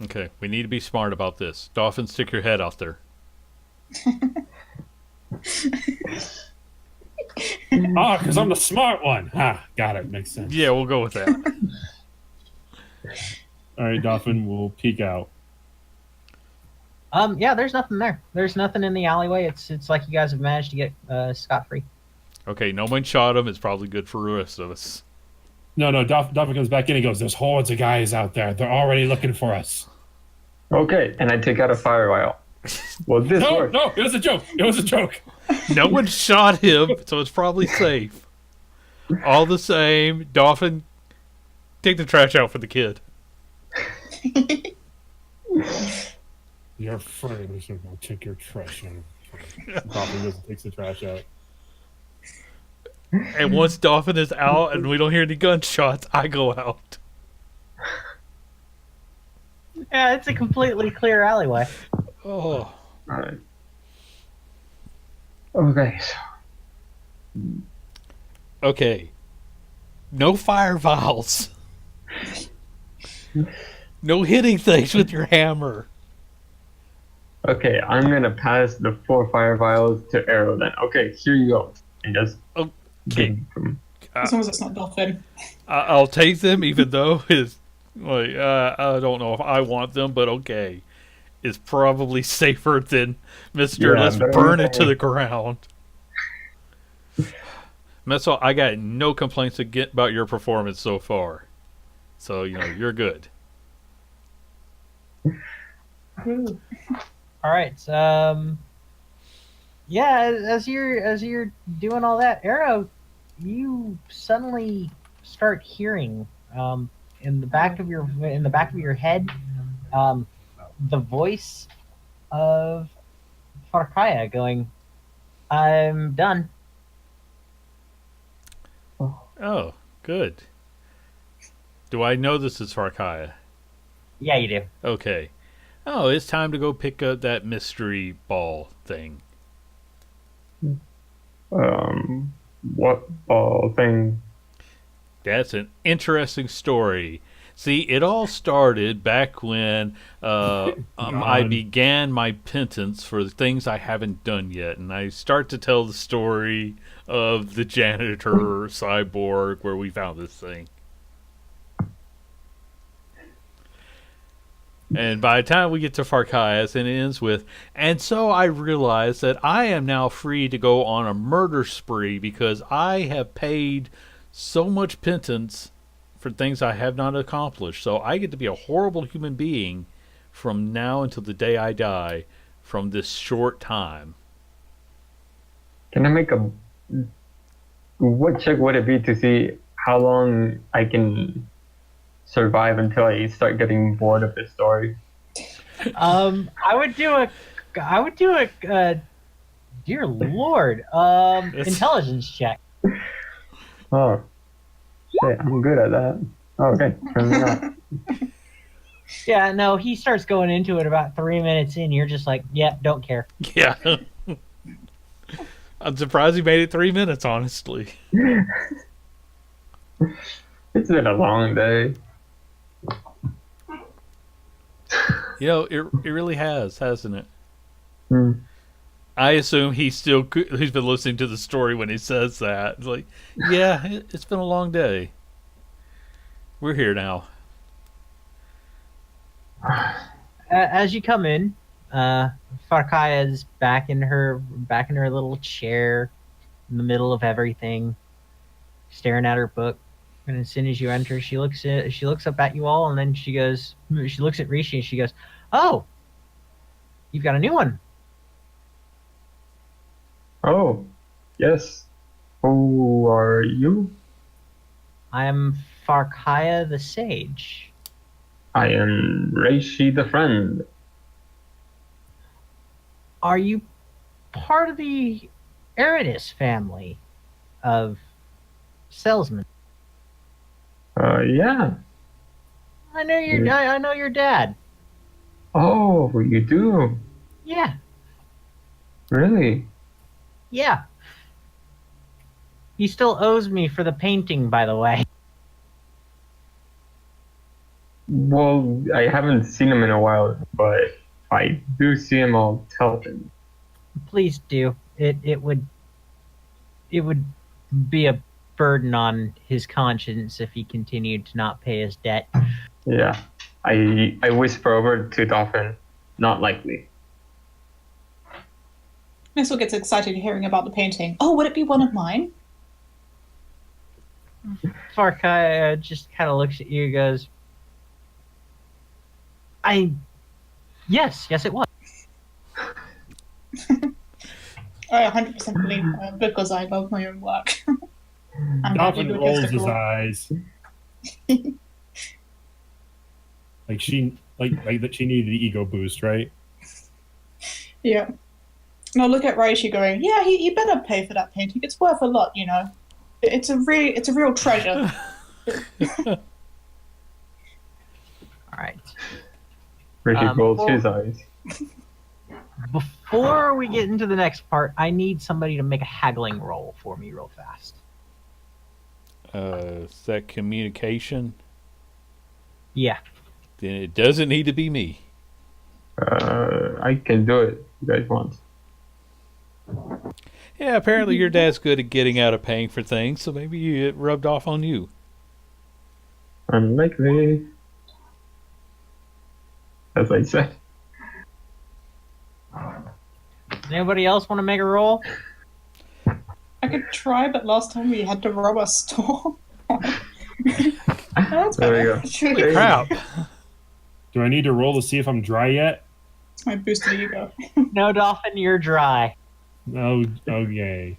Okay, we need to be smart about this. Dolphin, stick your head out there. Oh, because I'm the smart one. Ah, got it. Makes sense. Yeah, we'll go with that. All right, Dolphin will peek out. Yeah, there's nothing there. There's nothing in the alleyway. It's like you guys have managed to get scot-free. Okay, no one shot him. It's probably good for the rest of us. No, Dolphin comes back in and goes, there's hordes of guys out there. They're already looking for us. okay, and I take out a fire vial. Well, this No, works. no, it was a joke. It was a joke. No one shot him, so it's probably safe. All the same, Dolphin, take the trash out for the kid. You're afraid I'm going to take your trash out. Dolphin goes and takes the trash out. And once Dolphin is out and we don't hear any gunshots, I go out. Yeah, it's a completely clear alleyway. Oh. Alright. Okay, so Okay. No fire vials. No hitting things with your hammer. Okay, I'm gonna pass the 4 fire vials to Arrow then. Okay, here you go. And just give Okay. them from. As long as it's not Dolphin. I'll take them, even though it's like I don't know if I want them, but okay. It's probably safer than Mister. Yeah, Let's but burn it to anything- the ground. Meso, I got no complaints about your performance so far. So you're good. All right. Yeah. As you're doing all that, Arrow, you suddenly start hearing in the back of your head the voice of Farkaya going, "I'm done." Oh, good. Do I know this is Farkaya? Yeah, you do. Okay. Oh, it's time to go pick up that mystery ball thing. What ball thing? That's an interesting story. See, it all started back when I began my penance for the things I haven't done yet. And I start to tell the story of the janitor cyborg where we found this thing. And by the time we get to Farkaias, and it ends with, and so I realize that I am now free to go on a murder spree because I have paid so much penance for things I have not accomplished. So I get to be a horrible human being from now until the day I die from this short time. Can I make a? What check would it be to see how long I can survive until I start getting bored of this story? I would do a dear lord, intelligence check. Oh, shit! I'm good at that. Oh, okay, turn me on. Yeah, no, he starts going into it about 3 minutes in. You're just like, yeah, don't care. Yeah. I'm surprised he made it 3 minutes, honestly. It's been a long day. It really has, hasn't it? Hmm. I assume he's been listening to the story when he says that. It's like, yeah, it's been a long day. We're here now. As you come in, Farkaya's back in her little chair in the middle of everything, staring at her book. And as soon as you enter, she looks up at you all, and then she looks at Rishi and she goes, "Oh, you've got a new one." Oh, yes. Who are you? I am Farkaya the Sage. I am Reishi the friend. Are you part of the Eridus family of salesmen? Yeah. I know your dad. Oh, you do? Yeah, Really? yeah. He still owes me for the painting, by the way. Well, I haven't seen him in a while, but if I do see him, I'll tell him. Please do. It would be a burden on his conscience if he continued to not pay his debt. Yeah. I whisper over to Dolphin. Not likely. Missile gets excited hearing about the painting. Oh, would it be one of mine? Farkaya just kind of looks at you and goes, yes, it was. I 100% believe her because I love my own work. I'm Dolphin happy to rolls kiss the his girl. eyes. like that she needed the ego boost, right? Yeah. No, look at Raishi going, yeah, he better pay for that painting. It's worth a lot, you know. It's a real treasure. All right. Ricky rolls before- his eyes. Before we get into the next part, I need somebody to make a haggling roll for me real fast. Is that communication? Yeah. Then it doesn't need to be me. I can do it if you guys want. Yeah, apparently your dad's good at getting out of paying for things, so maybe it rubbed off on you. Unlikely. As I said. Anybody else want to make a roll? I could try, but last time we had to rob a store. That's There we better. go. Actually. Crap. Do I need to roll to see if I'm dry yet? It's my booster ego. No, Dolphin, you're dry. Oh, yay.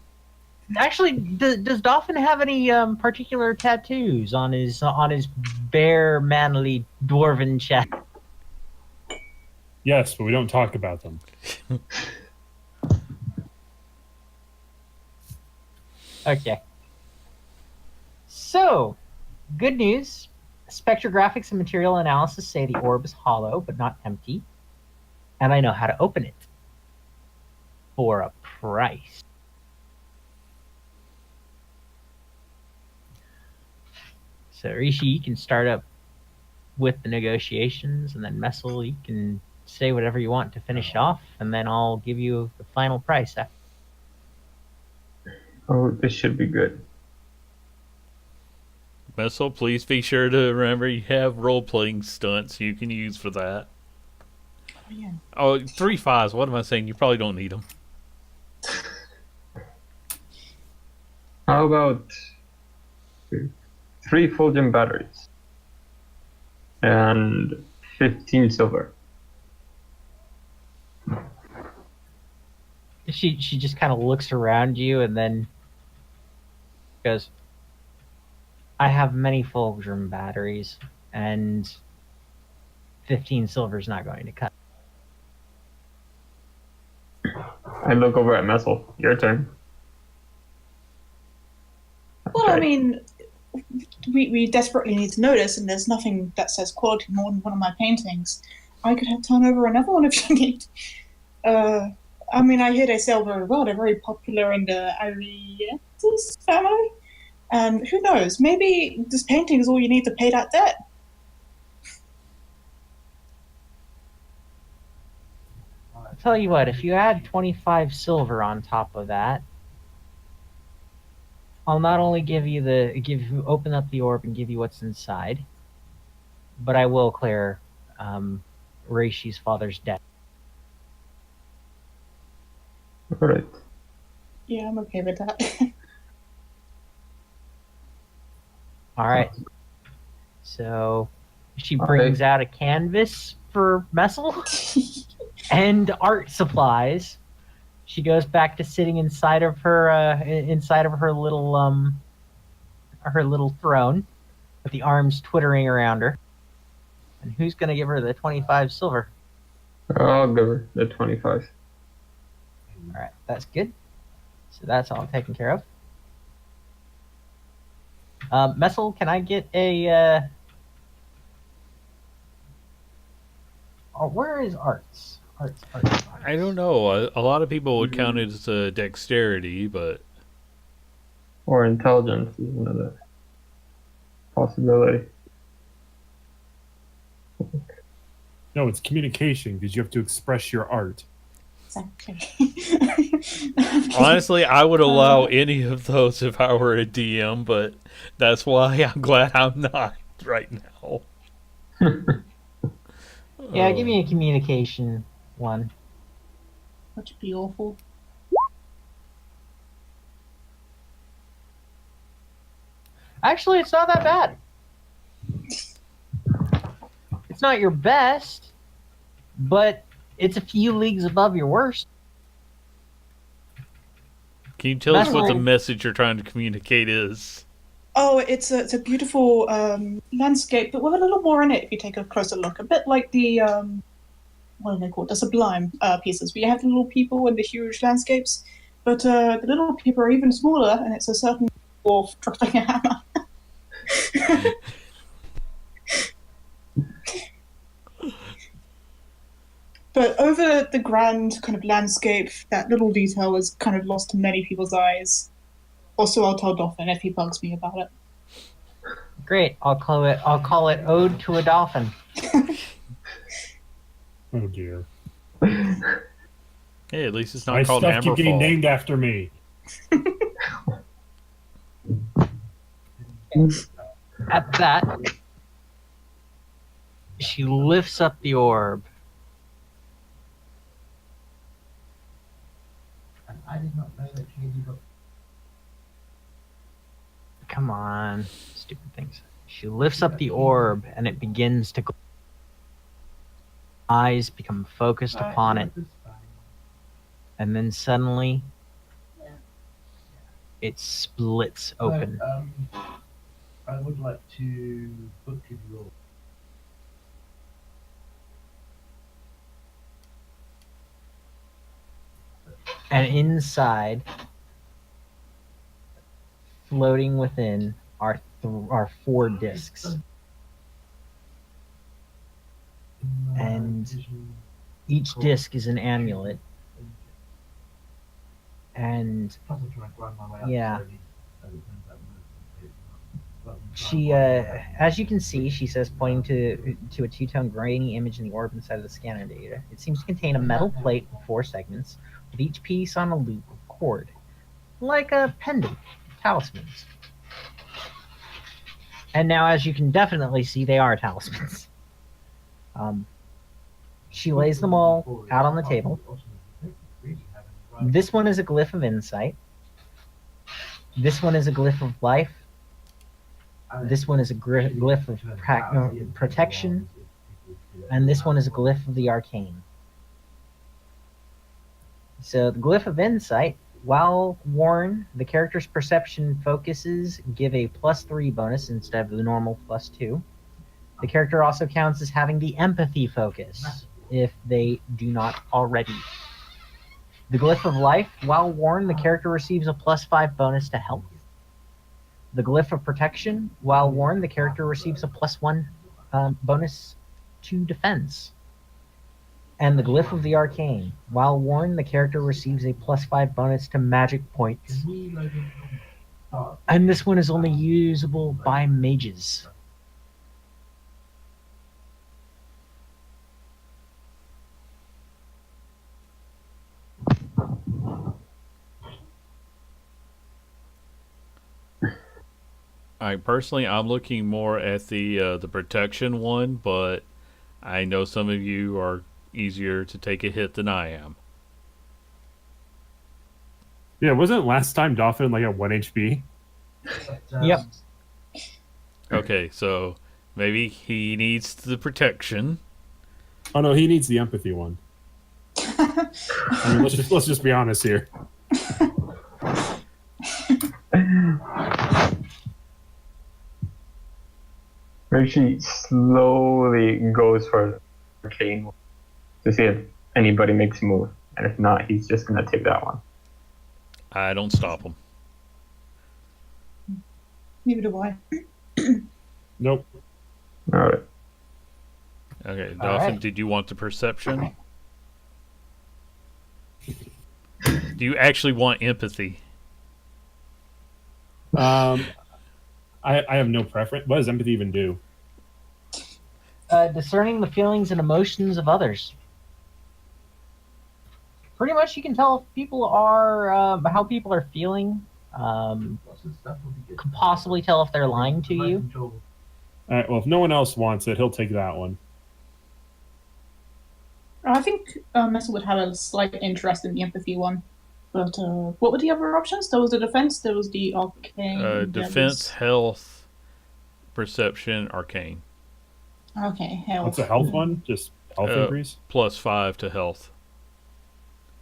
Actually, does Dolphin have any particular tattoos on his bare, manly dwarven chest? Yes, but we don't talk about them. Okay. So, good news. Spectrographics and material analysis say the orb is hollow, but not empty. And I know how to open it. For a price. So, Rishi, you can start up with the negotiations, and then Messel, you can say whatever you want to finish off, and then I'll give you the final price after. Oh, this should be good. Missile, please be sure to remember you have role-playing stunts you can use for that. Oh, yeah. Oh, 3 5s. What am I saying? You probably don't need them. How about 3 Fulgent batteries and 15 silver? She just kind of looks around you and then goes, I have many Fulgrim batteries, and 15 silver's not going to cut. I look over at Messel. Your turn. Well, I Okay. mean, we desperately need to notice, and there's nothing that says quality more than one of my paintings. I could have turn over another one if you need. I mean, I hear they sell very well. They're very popular in the Arietis family. And who knows, maybe this painting is all you need to pay that debt. I'll tell you what, if you add 25 silver on top of that, I'll not only open up the orb and give you what's inside, but I will clear Reishi's father's debt. Alright. Yeah, I'm okay with that. All right. So she brings out a canvas for Messel and art supplies. She goes back to sitting inside of her little throne with the arms twittering around her. And who's going to give her the 25 silver? I'll give her the 25. All right, that's good. So that's all taken care of. Messel, can I get a? Oh, where is arts? Arts. I don't know. A lot of people would count it as dexterity, but Or intelligence is another possibility. No, it's communication because you have to express your art. Exactly. honestly, I would allow any of those if I were a DM, but that's why I'm glad I'm not right now. Yeah, give me a communication one. Would it be awful? Actually, it's not that bad. It's not your best, but it's a few leagues above your worst. Can you tell us what the Messel. message you're trying to communicate is? Oh, it's a beautiful landscape, but with a little more in it if you take a closer look. A bit like the, what are they called? The Sublime pieces, where you have the little people and the huge landscapes, but the little people are even smaller, and it's a certain dwarf dropping a hammer. But over the grand kind of landscape, that little detail is kind of lost to many people's eyes. Also, I'll tell Dolphin if he bugs me about it. Great. I'll call it Ode to a Dolphin. Oh dear. Hey, at least it's not My called stuff keep getting Amberfall. named after me. At that, she lifts up the orb. I did not know that she got Come on, stupid things. She lifts up the orb and it begins to glow. Eyes become focused upon it, and then suddenly it splits open. I would like to book your. And inside, floating within, are 4 discs. And each disc is an amulet. And yeah. She, as you can see, she says, pointing to a two-tone grainy image in the orb inside of the scanner data. It seems to contain a metal plate with 4 segments, with each piece on a loop of cord, like a pendant, talismans. And now, as you can definitely see, they are talismans. She lays them all out on the table. This one is a glyph of insight. This one is a glyph of life. This one is a glyph of protection. And this one is a glyph of the arcane. So the glyph of insight, while worn, the character's perception focuses give a +3 bonus instead of the normal +2. The character also counts as having the empathy focus, if they do not already. The glyph of life, while worn, the character receives a +5 bonus to health. The glyph of protection, while worn, the character receives a +1 bonus to defense. And the glyph of the arcane, while worn, the character receives a +5 bonus to magic points. And this one is only usable by mages. Personally, I'm looking more at the protection one, but I know some of you are easier to take a hit than I am. Yeah, wasn't last time Dolphin like at 1 HP? Yep. Okay, so maybe he needs the protection. Oh no, he needs the empathy one. I mean, let's just be honest here. She slowly goes for the arcane to see if anybody makes a move, and if not, he's just gonna take that one. I don't stop him. Neither do I. Nope. All right. Okay, All Dolphin, right. did you want the perception? Do you actually want empathy? I have no preference. What does empathy even do? Discerning the feelings and emotions of others. Pretty much, you can tell if people are how people are feeling. Could possibly tell if they're lying to you. All right. Well, if no one else wants it, he'll take that one. I think Messa would have a slight interest in the empathy one. But what were the other options? There was the defense, there was the arcane. there Defense, health, perception, arcane. Okay, health. What's the health one? Just health increase? +5 to health.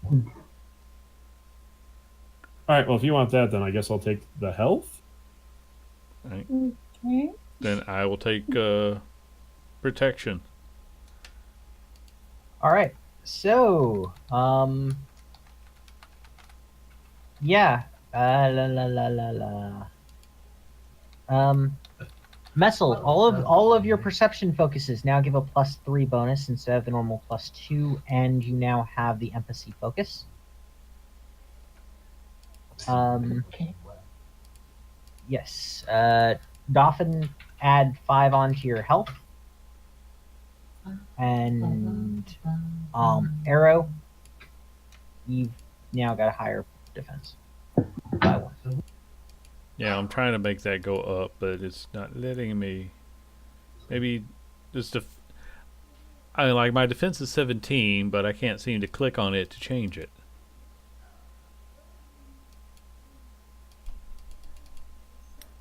All right. Well, if you want that, then I guess I'll take the health. Right. Okay. Then I will take protection. All right. So, yeah. Messel, all of your perception focuses now give a +3 bonus instead of the normal +2, and you now have the empathy focus. Okay. Yes. Dolphin, add 5 onto your health. And Arrow, you've now got a higher defense by 1. Yeah, I'm trying to make that go up, but it's not letting me. Maybe just my defense is 17, but I can't seem to click on it to change it.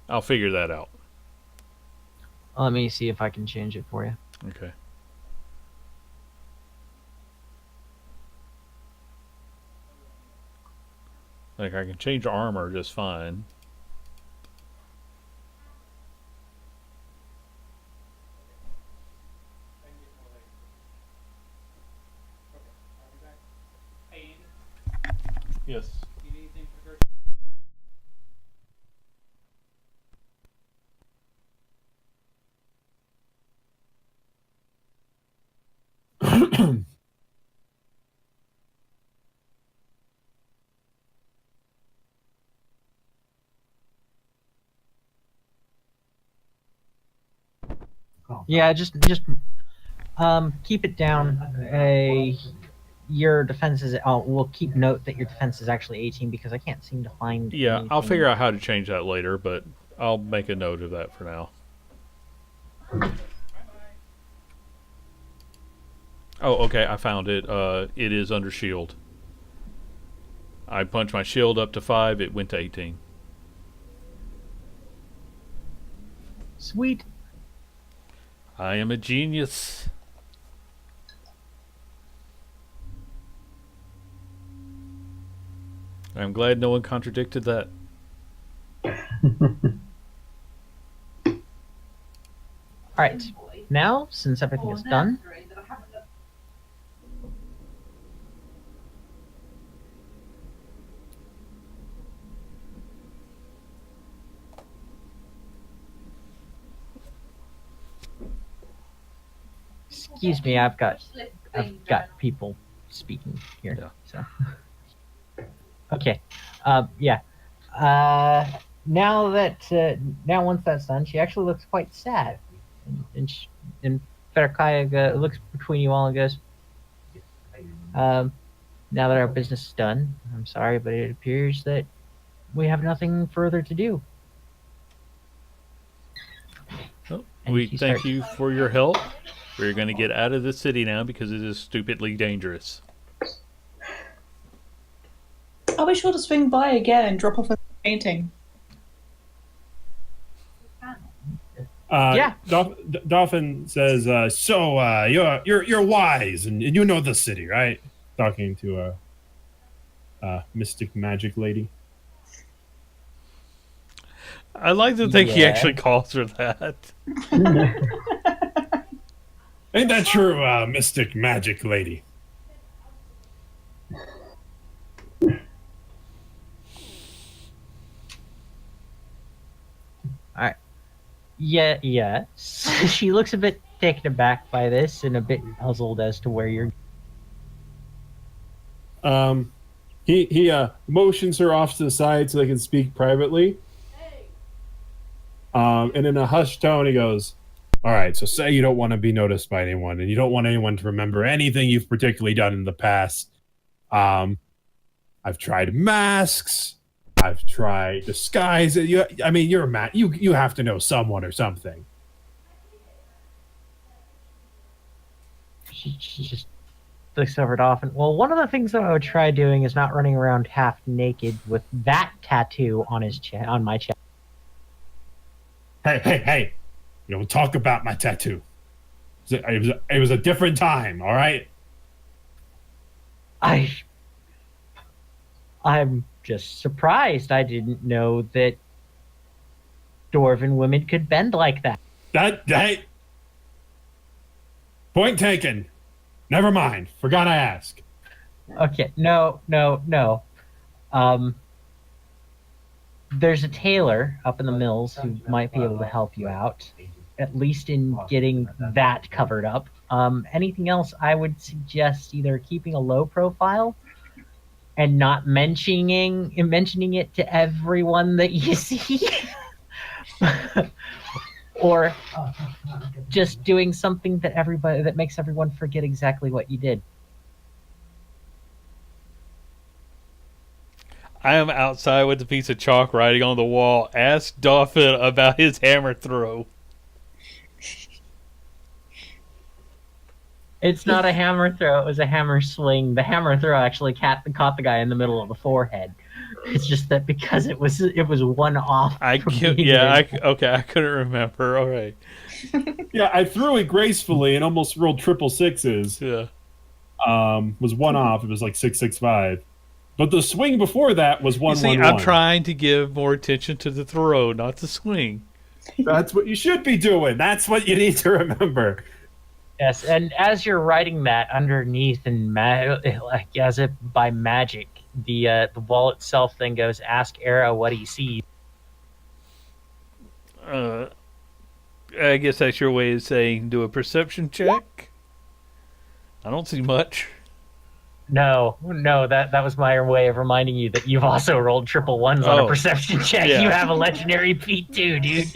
I'll figure that out. Let me see if I can change it for you. Okay. Like, I can change armor just fine. Yes. Yeah, just keep it down. Your defense is. We'll keep note that your defense is actually 18 because I can't seem to find. Yeah, I'll anything. figure out how to change that later, but I'll make a note of that for now. Oh, okay, I found it. It is under shield. I punched my shield up to 5, it went to 18. Sweet. I am a genius. I'm glad no one contradicted that. Alright. Now, since everything is done, excuse me, I've got people speaking here. Yeah. So okay. Yeah. Now once that's done, she actually looks quite sad. And Ferakaya looks between you all and goes, now that our business is done, I'm sorry, but it appears that we have nothing further to do. Well, And we she thank starts- you for your help. We're going to get out of the city now because it is stupidly dangerous. I'll be sure to swing by again and drop off a painting. Yeah. Dolphin says, "So you're wise and you know the city, right?" Talking to a mystic magic lady. I like to think he Yeah. actually calls her that. Ain't that true, mystic magic lady? Yeah, yes. She looks a bit taken aback by this and a bit puzzled as to where you're. He motions her off to the side so they can speak privately. And in a hushed tone, he goes, "All right, so say you don't want to be noticed by anyone, and you don't want anyone to remember anything you've particularly done in the past. I've tried masks. I've tried disguise. You're a man. You have to know someone or something." She just looks over at Dolphin. Well, one of the things that I would try doing is not running around half naked with that tattoo on on my chest. Hey! You don't talk about my tattoo. It was a different time. All right. I'm just surprised. I didn't know that dwarven women could bend like that. That point taken. Never mind. Forgot I ask. Okay, no. There's a tailor up in the mills who might be able to help you out, at least in getting that covered up. Anything else, I would suggest either keeping a low profile and not mentioning it to everyone that you see, or just doing something that makes everyone forget exactly what you did. I am outside with a piece of chalk writing on the wall. Ask Dolphin about his hammer throw. It's not a hammer throw; it was a hammer swing. The hammer throw actually caught the guy in the middle of the forehead. It's just that because it was one off from being I couldn't remember. All right. Yeah, I threw it gracefully and almost rolled triple sixes. Yeah. Was one off. It was like 665. But the swing before that was You 1 see, 1 I'm 1. trying to give more attention to the throw, not the swing. That's what you should be doing. That's what you need to remember. Yes, and as you're writing that underneath, and like as if by magic, the wall itself then goes, "Ask Era what he sees." Uh, I guess that's your way of saying do a perception check. I don't see much. No, that was my way of reminding you that you've also rolled triple ones on a Oh, perception check. yeah. You have a legendary feat too, dude.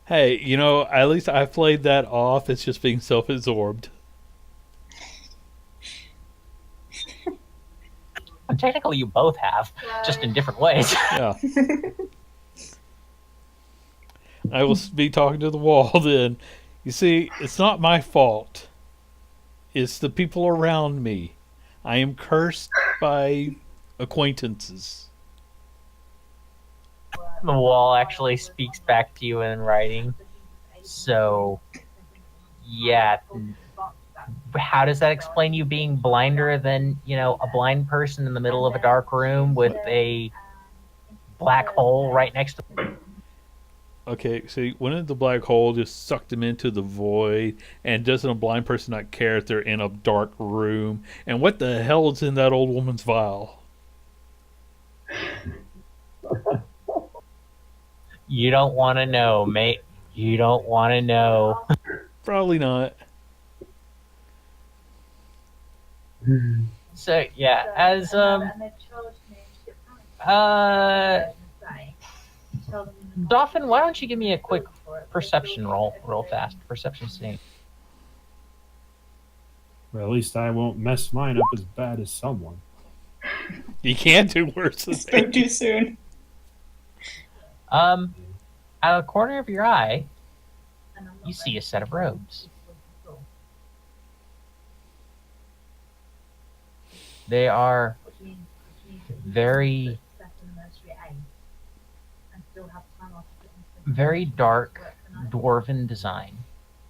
Hey, at least I played that off as just being self-absorbed. And technically, you both have, just in different ways. Yeah. I will be talking to the wall then. You see, it's not my fault. It's the people around me. I am cursed by acquaintances. The wall actually speaks back to you in writing. So, yeah. How does that explain you being blinder than, a blind person in the middle of a dark room with a black hole right next to them? Okay, see, wouldn't the black hole just suck them into the void? And doesn't a blind person not care if they're in a dark room? And what the hell is in that old woman's vial? You don't want to know, mate. You don't want to know. Probably not. So, yeah, as, Dolphin, why don't you give me a quick perception roll, real fast? Perception save. Well, at least I won't mess mine up as bad as someone. You can't do worse than Spoke that. too soon. Out of the corner of your eye, you see a set of robes. They are very, very dark dwarven design,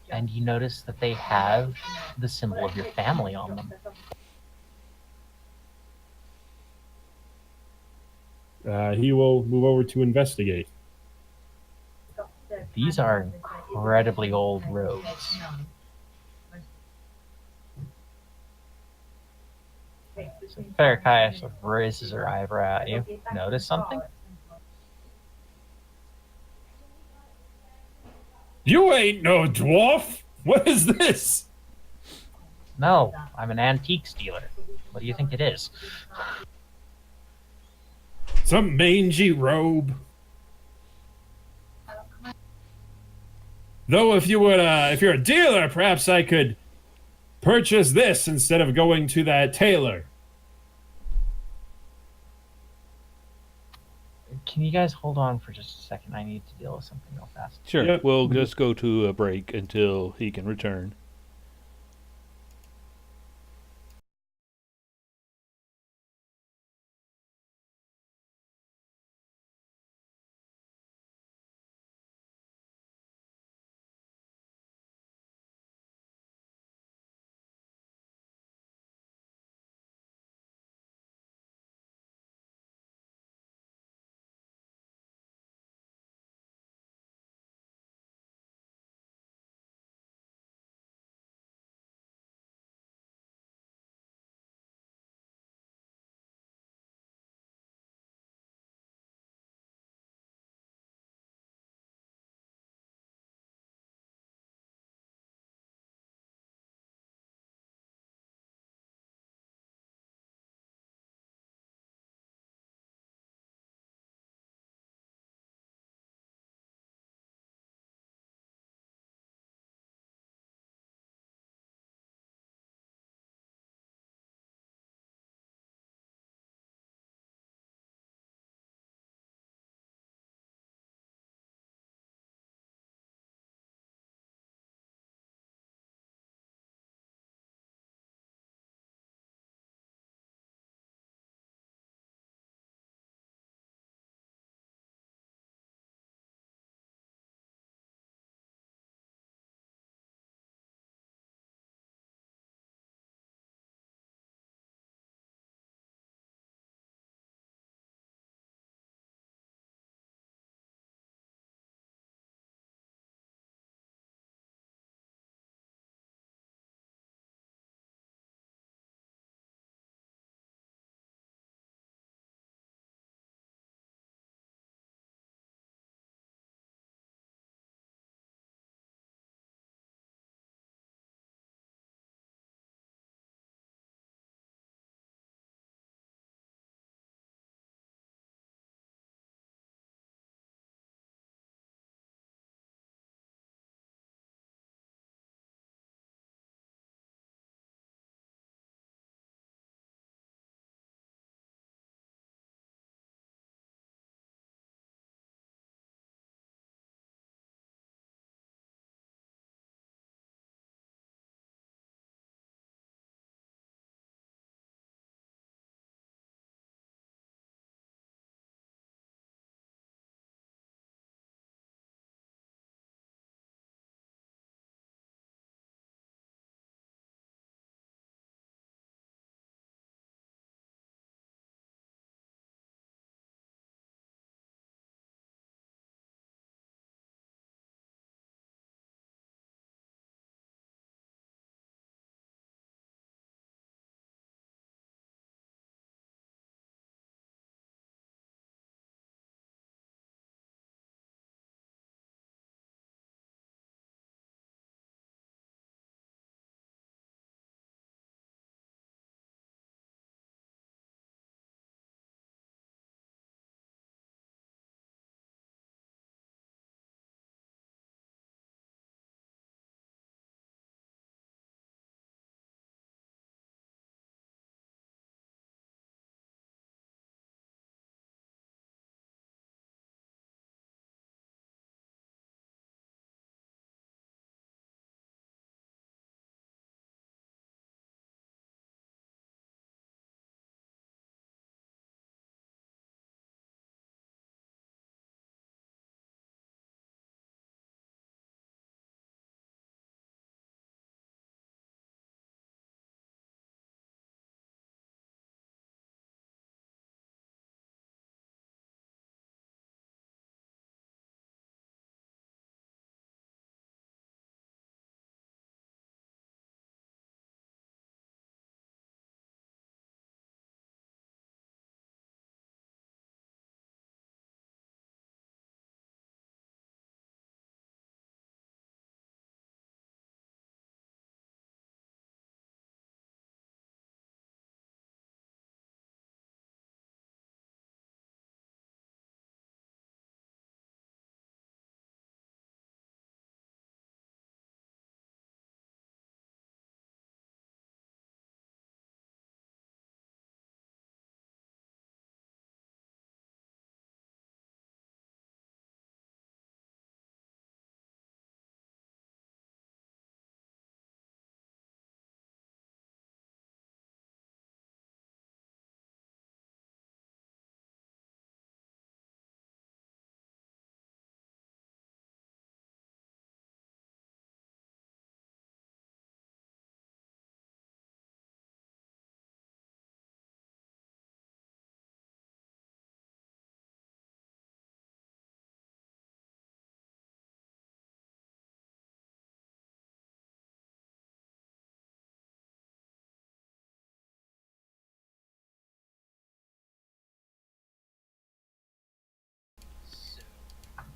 and you notice that they have the symbol of your family on them. He will move over to investigate. These are incredibly old robes. So Farakaya sort of raises her eyebrow at you. Notice something? You ain't no dwarf! What is this? No, I'm an antiques dealer. What do you think it is? Some mangy robe. Though if you're a dealer, perhaps I could purchase this instead of going to that tailor. Can you guys hold on for just a second? I need to deal with something real fast. Sure, Yep. we'll just go to a break until he can return.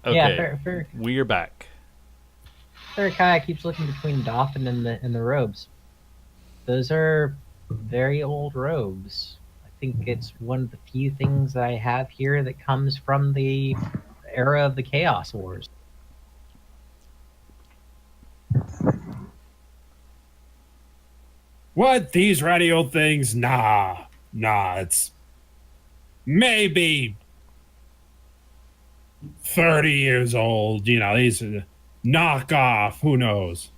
Okay, Yeah, fair. we are back. Kai keeps looking between Dolphin and the robes. Those are very old robes. I think it's one of the few things that I have here that comes from the era of the Chaos Wars. What? These ratty old things? Nah. It's maybe 30 years old. You know, these are knockoff. Who knows?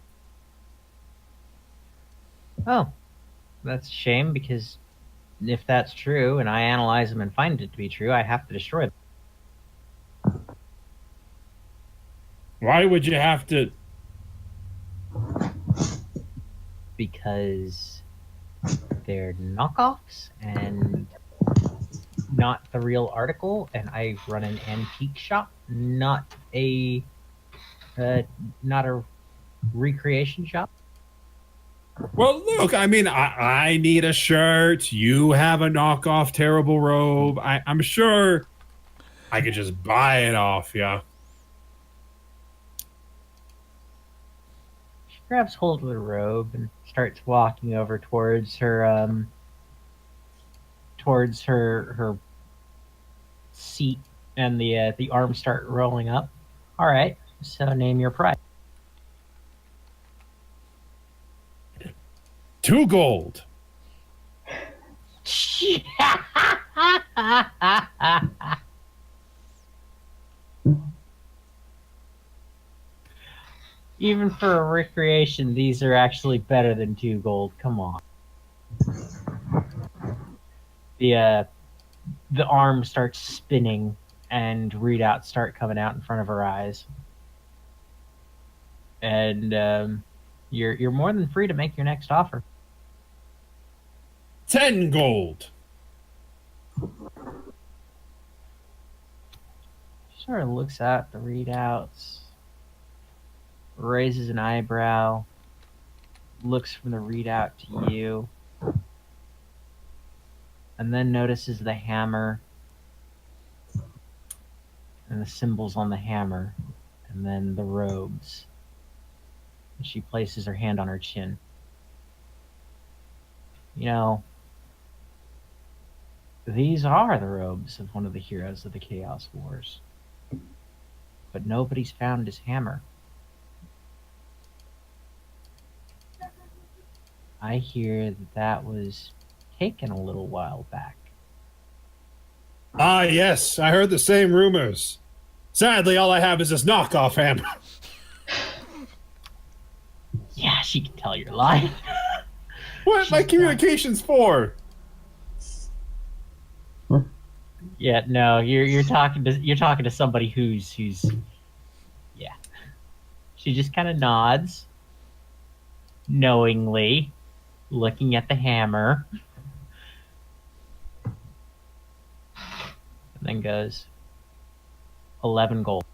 Oh, that's a shame because if that's true and I analyze them and find it to be true, I have to destroy them. Why would you have to? Because they're knockoffs and not the real article, and I run an antique shop, not a recreation shop. Well, look, I mean, I need a shirt. You have a knockoff terrible robe. I'm sure I could just buy it off you. She grabs hold of the robe and starts walking over towards her her seat, and the arms start rolling up. All right, so name your price. 2 gold. Even for a recreation, these are actually better than 2 gold. Come on. The arm starts spinning and readouts start coming out in front of her eyes. And you're more than free to make your next offer. 10 gold. She sort of looks at the readouts, raises an eyebrow, looks from the readout to you, and then notices the hammer and the symbols on the hammer, and then the robes. And she places her hand on her chin. You know, these are the robes of one of the heroes of the Chaos Wars. But nobody's found his hammer. I hear that was taken a little while back. Ah, yes, I heard the same rumors. Sadly, all I have is this knockoff hammer. Yeah, she can tell you're lying. What my communications for? Yeah, no, you're talking to somebody who's yeah. She just kind of nods, knowingly, looking at the hammer, and then goes 11 gold.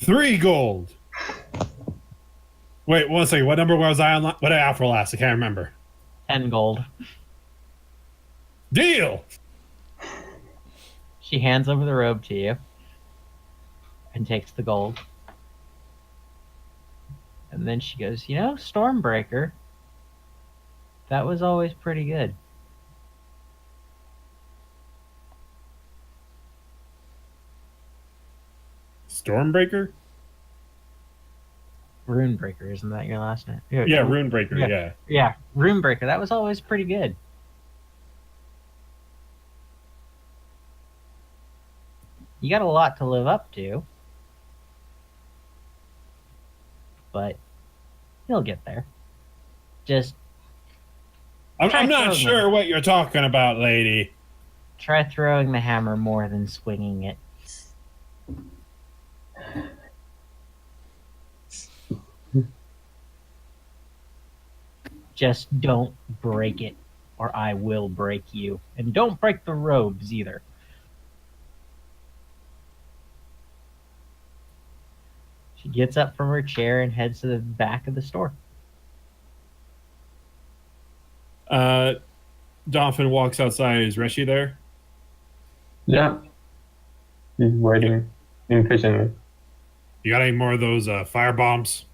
$3 gold. Wait, 1 second. What number was I on? What did I offer last? I can't remember. 10 gold. Deal. She hands over the robe to you and takes the gold. And then she goes, you know, Stormbreaker, that was always pretty good. Stormbreaker? Runebreaker, isn't that your last name? Yeah, Runebreaker, yeah. Yeah, Runebreaker, that was always pretty good. You got a lot to live up to, but you'll get there. Just I'm not sure what you're talking about, lady. try throwing the hammer more than swinging it. Just don't break it, or I will break you. And don't break the robes either. She gets up from her chair and heads to the back of the store. Dolphin walks outside. Is Reshi there? Yeah. He's waiting impatiently. You got any more of those fire bombs?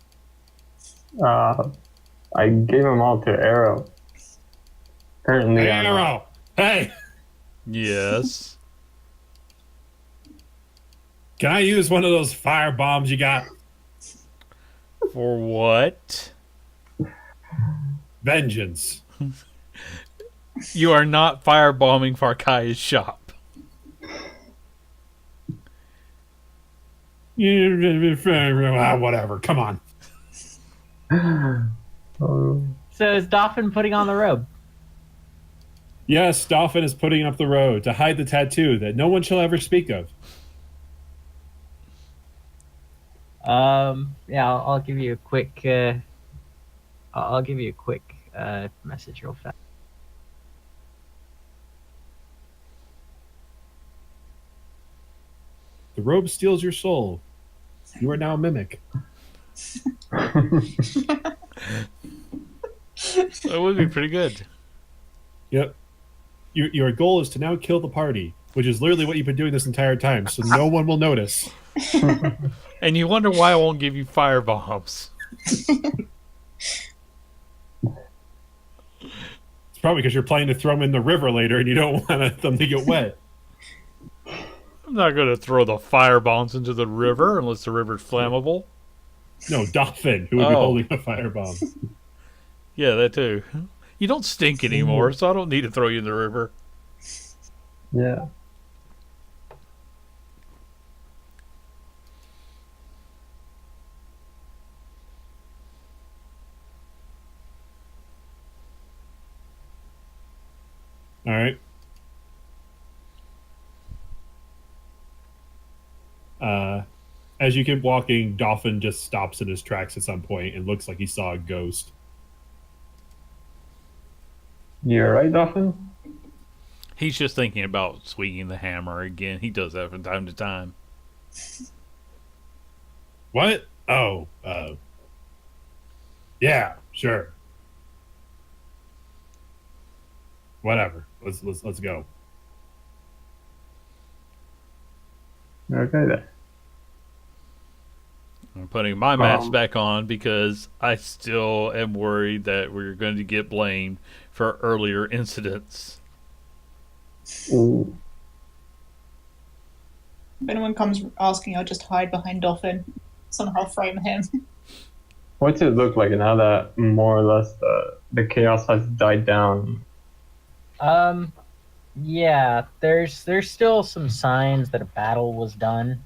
I gave them all to Arrow. Currently, Hey, I'm, Arrow! Hey! Yes. Can I use one of those fire bombs you got? For what? Vengeance. You are not firebombing Farkaya's shop. Whatever. Come on. oh, So is Dolphin putting on the robe? Yes, Dolphin is putting up the road to hide the tattoo that no one shall ever speak of. Yeah, I'll give you a quick. I'll give you a quick message real fast. The robe steals your soul. You are now a mimic. That would be pretty good. Yep. Your goal is to now kill the party, which is literally what you've been doing this entire time, so no one will notice. And you wonder why I won't give you fire bombs. It's probably because you're planning to throw them in the river later and you don't want them to get wet. I'm not going to throw the fire bombs into the river unless the river's flammable. No, Dolphin, who would be Oh. holding a firebomb. Yeah, that too. You don't stink anymore, so I don't need to throw you in the river. yeah. All right. As you keep walking, Dolphin just stops in his tracks at some point and looks like he saw a ghost. You're right, Dolphin? He's just thinking about swinging the hammer again. He does that from time to time. What? Oh, yeah, sure. Whatever. Let's go. Okay, then. I'm putting my mask back on because I still am worried that we're going to get blamed for earlier incidents. Ooh. If anyone comes asking, I'll just hide behind Dolphin. Somehow frame him. What's it look like now that more or less the chaos has died down? Yeah, there's still some signs that a battle was done.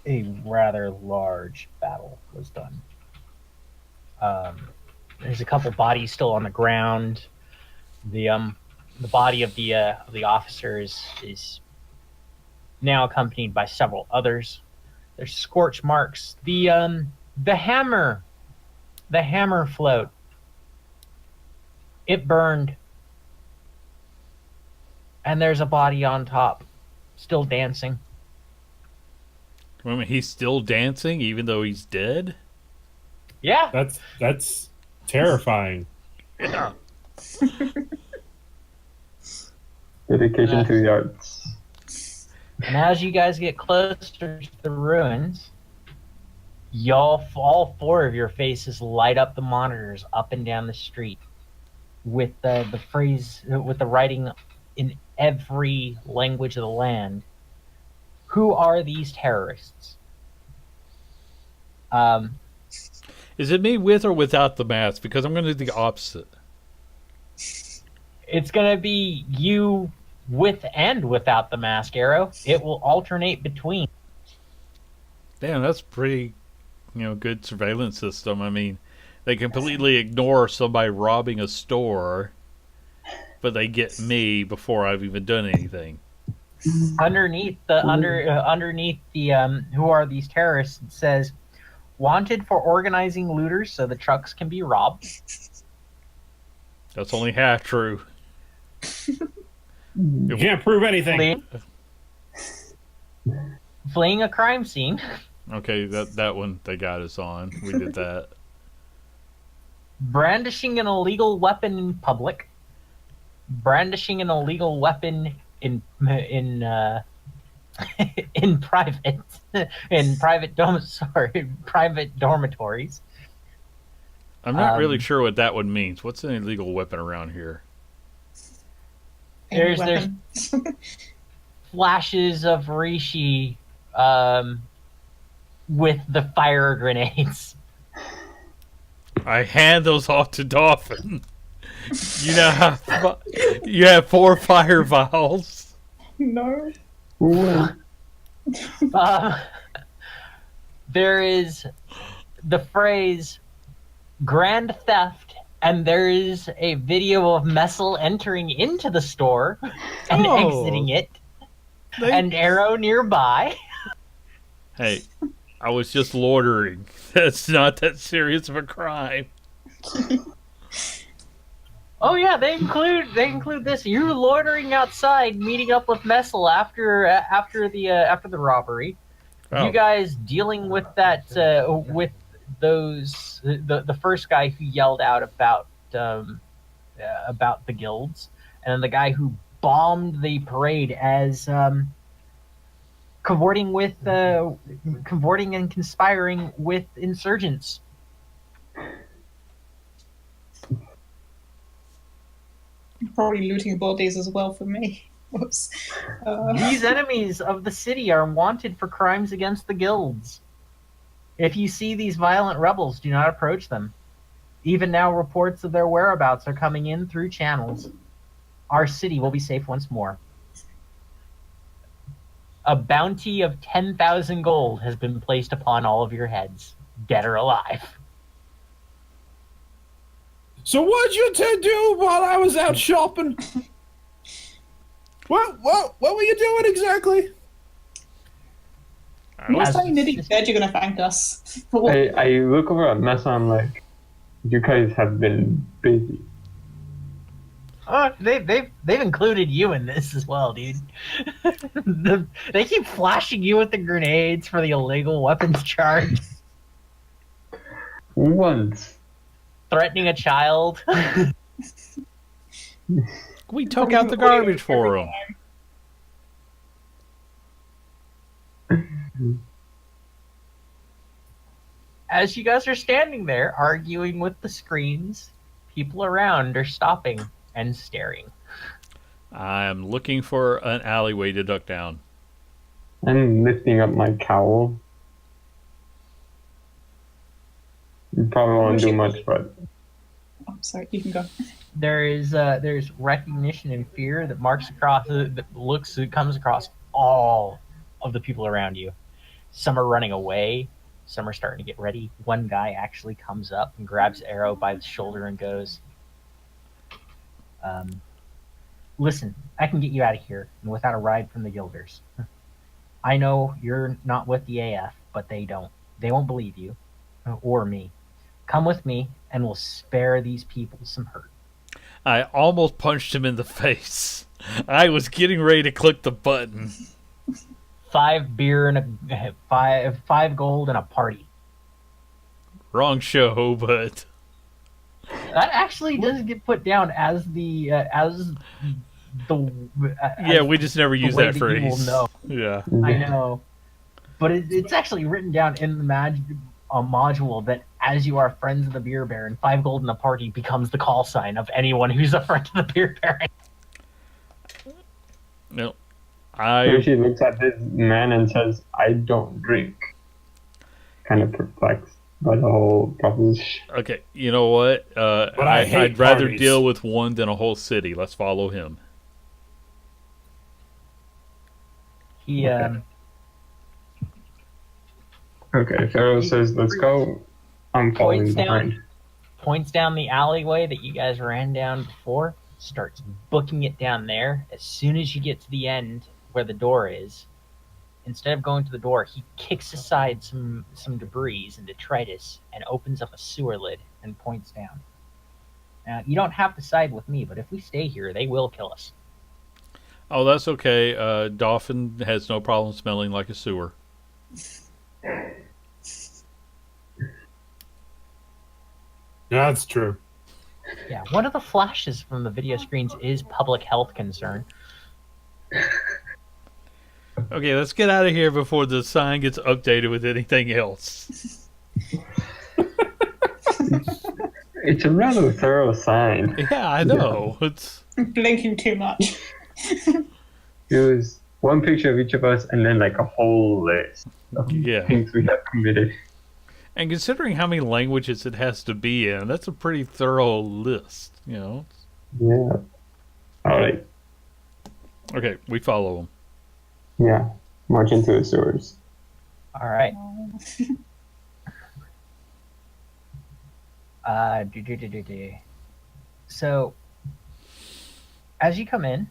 A rather large battle was done. There's a couple bodies still on the ground. The body of the officer is now accompanied by several others. There's scorch marks. The hammer float. It burned. And there's a body on top, still dancing. I mean, he's still dancing even though he's dead? Yeah. That's terrifying. Yeah. Dedication to the arts. And as you guys get closer to the ruins, all four of your faces light up the monitors up and down the street with the phrase, with the writing in every language of the land. Who are these terrorists? Is it me with or without the mask? Because I'm going to do the opposite. It's going to be you with and without the mask, Arrow. It will alternate between. Damn, that's pretty, good surveillance system. I mean, they completely ignore somebody robbing a store, but they get me before I've even done anything. Underneath the who are these terrorists, it says wanted for organizing looters so the trucks can be robbed. That's only half true. You can't prove anything. Fleeing a crime scene. Okay, that one they got us on. We did that. Brandishing an illegal weapon in public. brandishing an illegal weapon in in private private dormitories. I'm not really Um, sure what that one means. What's an illegal weapon around here? Any There's weapon. flashes of Rishi with the fire grenades. I hand those off to Dolphin. You now have you have 4 fire vials. No. Ooh, Um, there is the phrase grand theft, and there is a video of Messel entering into the store and Oh. exiting it, They- and Arrow nearby. Hey, I was just loitering. That's not that serious of a crime. Oh yeah, they include this. You loitering outside, meeting up with Messel after the robbery. Oh. You guys dealing with that with those the first guy who yelled out about the guilds, and then the guy who bombed the parade as cavorting and conspiring with insurgents. Probably looting bodies as well for me. Whoops. These enemies of the city are wanted for crimes against the guilds. If you see these violent rebels, do not approach them. Even now, reports of their whereabouts are coming in through channels. Our city will be safe once more. A bounty of 10,000 gold has been placed upon all of your heads, dead or alive. So what'd you two do while I was out shopping? What were you doing exactly? Next As- time Niddy's dead, you're gonna thank us. For what? I look over at Mesa, I'm like, you guys have been busy. They've included you in this as well, dude. They keep flashing you with the grenades for the illegal weapons charge, Once. threatening a child. We took out the garbage for him. As you guys are standing there arguing with the screens, people around are stopping and staring. I'm looking for an alleyway to duck down. I'm lifting up my cowl. You probably won't do much, but Oh, sorry, you can go. There's recognition and fear that comes across all of the people around you. Some are running away. Some are starting to get ready. One guy actually comes up and grabs Arrow by the shoulder and goes, listen, I can get you out of here and without a ride from the Guilders. I know you're not with the AF, but they don't. They won't believe you or me. Come with me and we'll spare these people some hurt. I almost punched him in the face. I was getting ready to click the button. 5 beer and five gold and a party. Wrong show, but That actually does get put down as the yeah, we just never use way that that you will phrase. know. Yeah. I know, but it's actually written down in the module that as you are friends of the beer baron, 5 gold and a party becomes the call sign of anyone who's a friend of the beer baron. No. she looks at this man and says, I don't drink. Kind of perplexed by the whole proposition. Okay, you know what? But I hate I'd rather parties. deal with one than a whole city. Let's follow him. He Okay, Pharaoh says, let's go. I'm following Points down. behind. points down the alleyway that you guys ran down before, starts booking it down there. As soon as you get to the end where the door is, instead of going to the door, he kicks aside some debris and detritus and opens up a sewer lid and points down. Now, you don't have to side with me, but if we stay here, they will kill us. Oh, that's okay. Dolphin has no problem smelling like a sewer. That's true. Yeah, one of the flashes from the video screens is public health concern. Okay, let's get out of here before the sign gets updated with anything else. It's a rather thorough sign. Yeah, I know. It's Blinking too much. It was one picture of each of us and then like a whole list of yeah. things we have committed. And considering how many languages it has to be in, that's a pretty thorough list, you know. Yeah. All right. Okay, we follow them. Yeah. March into the sewers. All right. So, as you come in,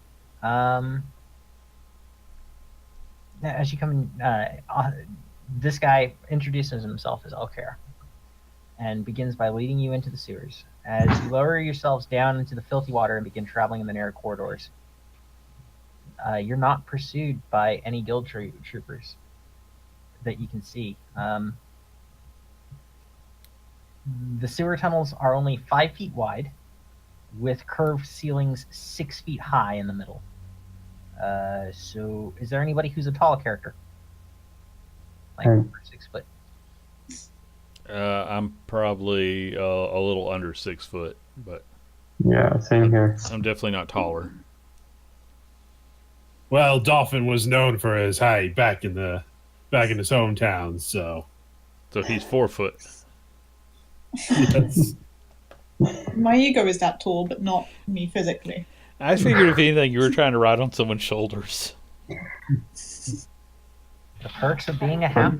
this guy introduces himself as Alcair and begins by leading you into the sewers. As you lower yourselves down into the filthy water and begin traveling in the narrow corridors, you're not pursued by any guild troopers that you can see. The sewer tunnels are only 5 feet wide, with curved ceilings 6 feet high in the middle. So, is there anybody who's a tall character? Like over 6 foot? I'm probably a little under 6 foot, but Yeah, same here. I'm definitely not taller. Well, Dolphin was known for his height back in his hometown, so So he's 4 foot. yes. My ego is that tall, but not me physically. I figured if anything, you were trying to ride on someone's shoulders. The perks of being a half.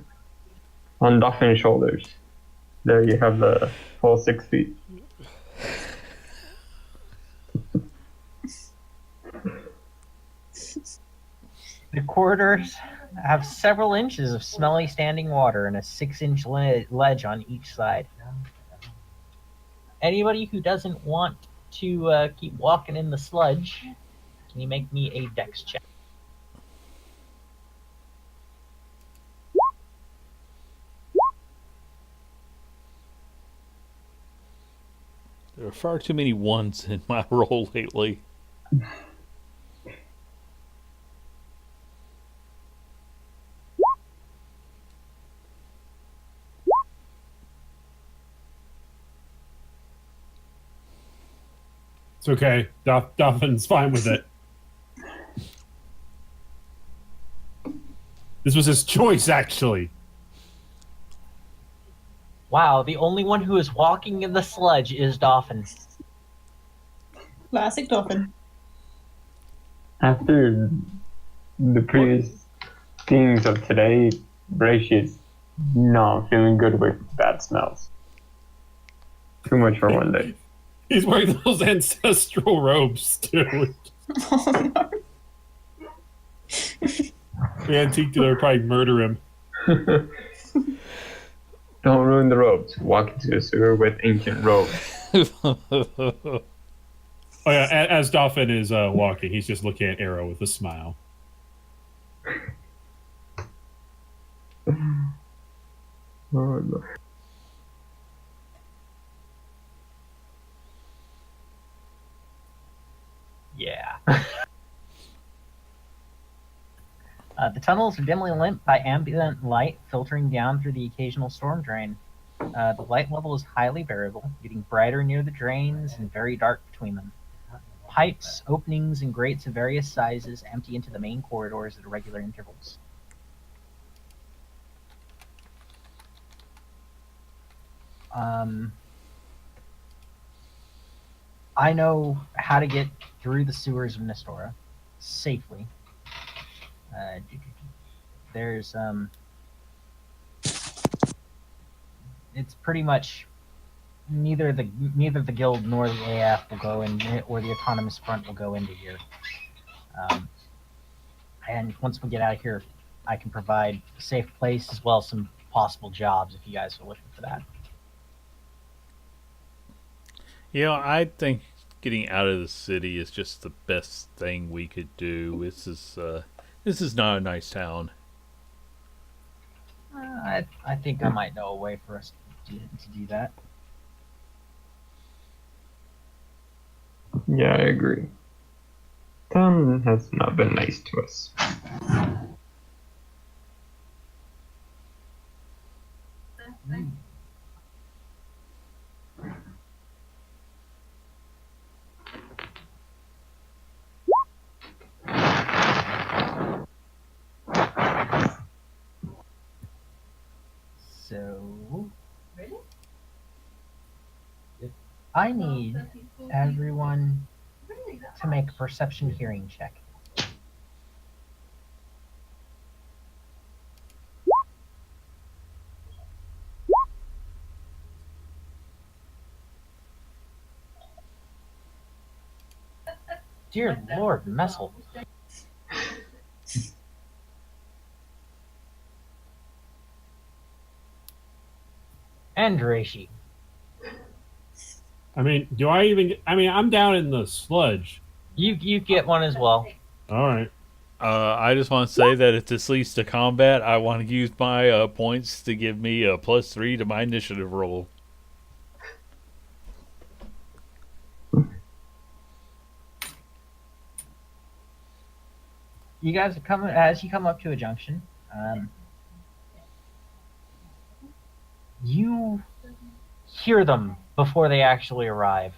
On Dolphin's shoulders. There you have the full 6 feet. The corridors have several inches of smelly standing water and a 6-inch ledge on each side. Anybody who doesn't want to keep walking in the sludge, can you make me a dex check? There are far too many ones in my roll lately. It's okay. Dolphin's fine with it. This was his choice, actually. Wow, the only one who is walking in the sludge is Dolphin. Classic Dolphin. After the previous things of today, Braish is not feeling good with bad smells. Too much for one day. He's wearing those ancestral robes, too. Oh no. The antique dealer would probably murder him. Don't ruin the robes. Walk into the sewer with ancient robes. Oh yeah, as Dolphin is walking, he's just looking at Arrow with a smile. Oh, no. Yeah. The tunnels are dimly lit by ambient light filtering down through the occasional storm drain. The light level is highly variable, getting brighter near the drains and very dark between them. Pipes, openings, and grates of various sizes empty into the main corridors at irregular intervals. I know how to get through the sewers of Nistora safely. There's it's pretty much neither the guild nor the AF will go in, or the autonomous front will go into here. And once we get out of here, I can provide a safe place as well as some possible jobs if you guys are looking for that. You know, I think getting out of the city is just the best thing we could do. This is not a nice town. I think I might know a way for us to do that. Yeah, I agree. Town has not been nice to us. So I need everyone to make a perception hearing check. Dear Lord, Messel. And Reishi. I mean, do I even? I mean, I'm down in the sludge. You get one as well. All right. I just want to say that if this leads to combat, I want to use my points to give me a +3 to my initiative roll. You guys come as you come up to a junction. You hear them before they actually arrive.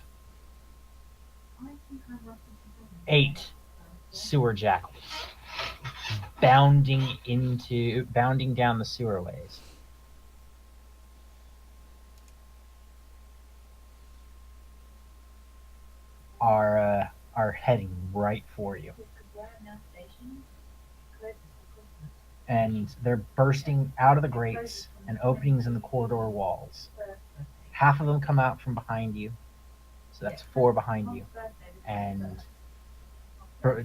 8 sewer jackals bounding down the sewerways. Are heading right for you. And they're bursting out of the grates and openings in the corridor walls. Half of them come out from behind you, so that's 4 behind you, and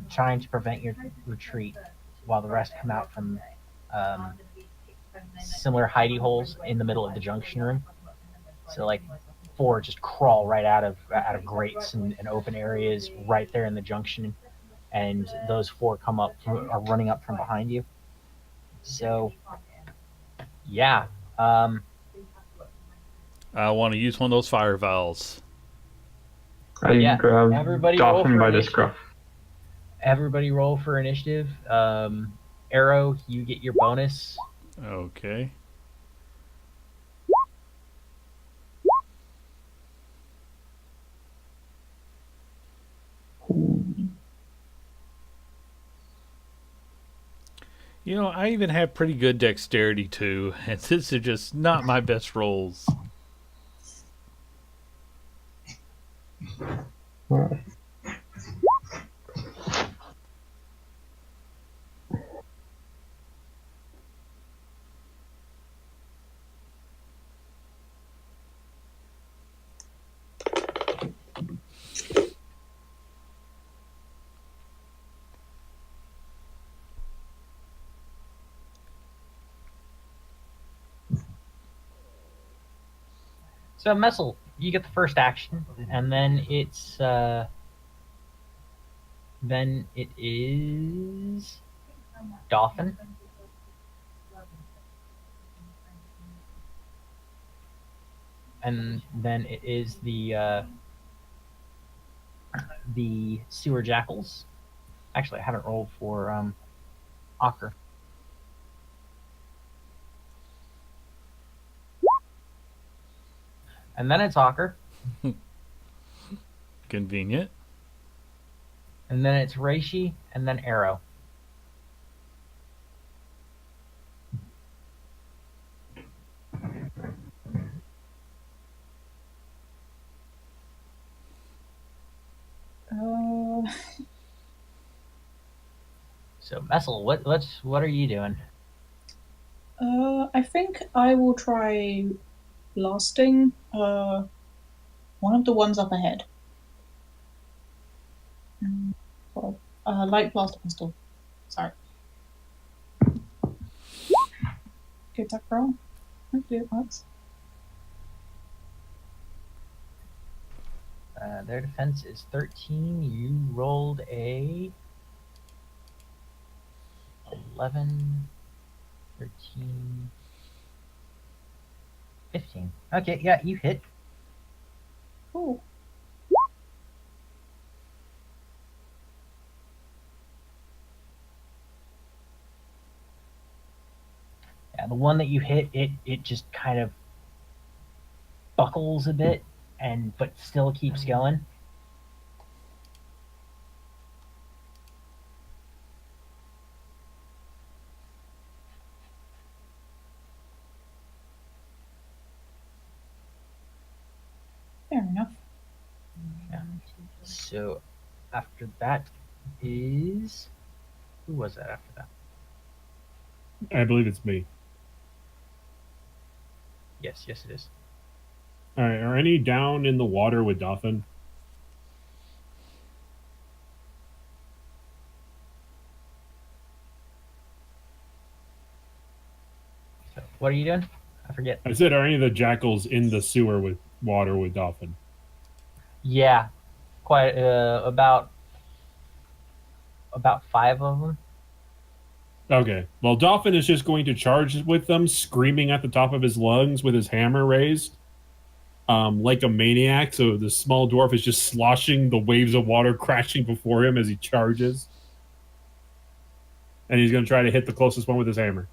trying to prevent your retreat, while the rest come out from similar hidey holes in the middle of the junction room. So like 4 just crawl right out of grates and open areas right there in the junction, and those 4 are running up from behind you. So yeah, I want to use one of those fire valves. I Yeah, grabbed everybody roll Dolphin for by the initiative. scruff. Everybody roll for initiative. Arrow, you get your bonus. Okay. You know, I even have pretty good dexterity too, and this is just not my best rolls. So Messel, you get the first action, and then it is Dolphin. And then it is the sewer jackals. Actually, I haven't rolled for Ocker. And then it's Ocker. Convenient. And then it's Reishi, and then Arrow. So Messel, what are you doing? I think I will try blasting one of the ones up ahead. Well, light blaster pistol. Sorry. Good attack roll. Hopefully it works. Their defense is 13. You rolled a 11, 13, 15. Okay, yeah, you hit. Cool. the one that you hit, it just kind of buckles a bit, but still keeps going. Fair enough. So after that is who was that after that? I believe it's me. Yes, it is. All right, are any down in the water with Dolphin? So what are you doing? I forget. I said, are any of the jackals in the sewer with water with Dolphin? Yeah, quite about 5 of them. Okay. Well, Dolphin is just going to charge with them, screaming at the top of his lungs with his hammer raised, like a maniac. So the small dwarf is just sloshing the waves of water crashing before him as he charges. And he's going to try to hit the closest one with his hammer.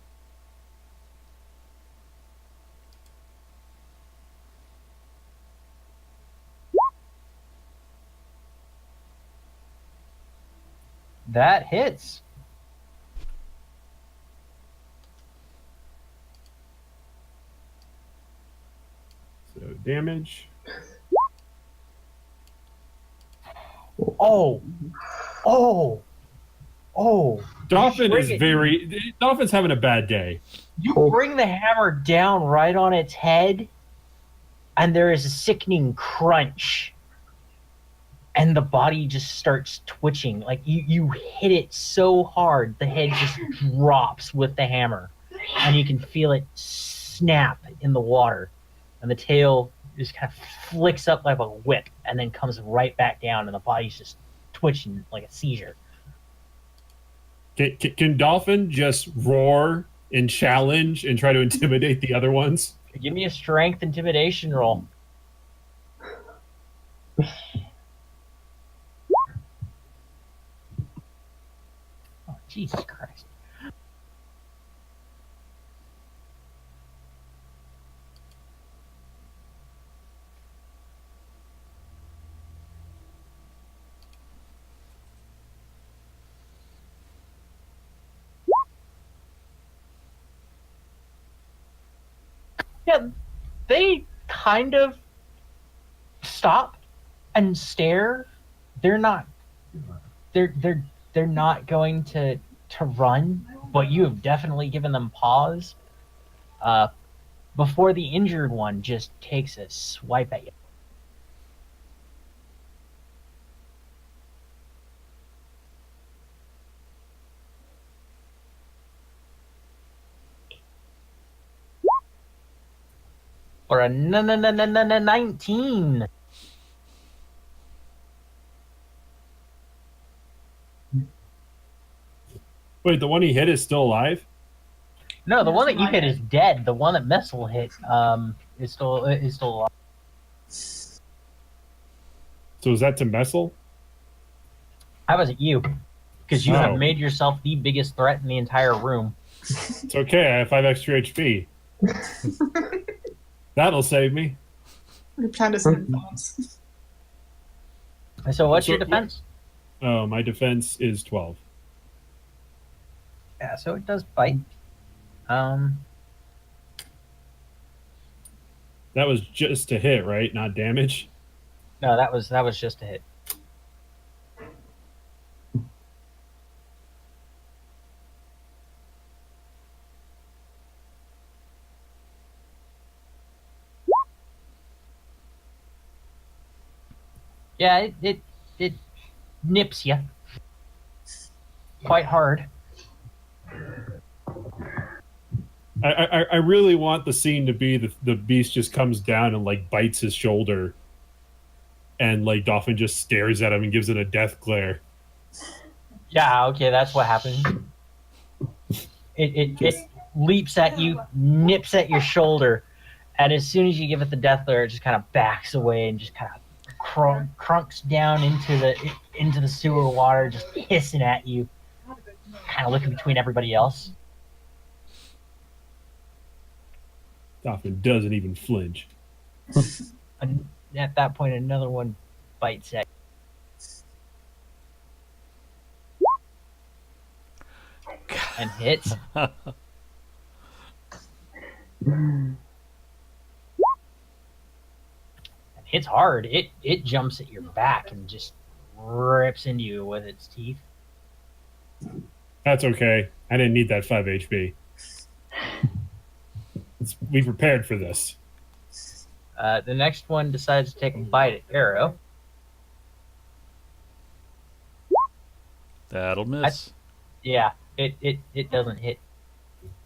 That hits. So damage. Oh. Dolphin is Bring it. Dolphin's having a bad day. You bring the hammer down right on its head, and there is a sickening crunch. And the body just starts twitching. Like you hit it so hard, the head just drops with the hammer. And you can feel it snap in the water. And the tail just kind of flicks up like a whip and then comes right back down, and the body's just twitching like a seizure. Can Dolphin just roar and challenge and try to intimidate the other ones? Give me a strength intimidation roll. Oh, Jesus Christ. Yeah, they kind of stop and stare. They're not they're not going to run, but you have definitely given them pause. Before the injured one just takes a swipe at you. For a 19. Wait, the one he hit is still alive? No, the one that you hit is dead. The one that Messel hit is still alive. So is that to Messel? How was it you? Because you Oh. have made yourself the biggest threat in the entire room. It's okay, I have 5 extra HP. That'll save me. We planned this in advance. So what's So- your defense? Oh, my defense is 12. Yeah, so it does bite. That was just a hit, right? Not damage? No, that was just a hit. Yeah, it nips you quite hard. I really want the scene to be the beast just comes down and like bites his shoulder, and like Dolphin just stares at him and gives it a death glare. Yeah, okay, that's what happens. It leaps at you, nips at your shoulder, and as soon as you give it the death glare, it just kind of backs away and just kind of crunks down into the sewer water, just hissing at you, kind of looking between everybody else. Dolphin doesn't even flinch. And at that point, another one bites at and hits. And hits hard. It jumps at your back and just rips into you with its teeth. That's okay. I didn't need that 5 HP. We prepared for this. The next one decides to take a bite at Arrow. That'll miss. Yeah, it doesn't hit.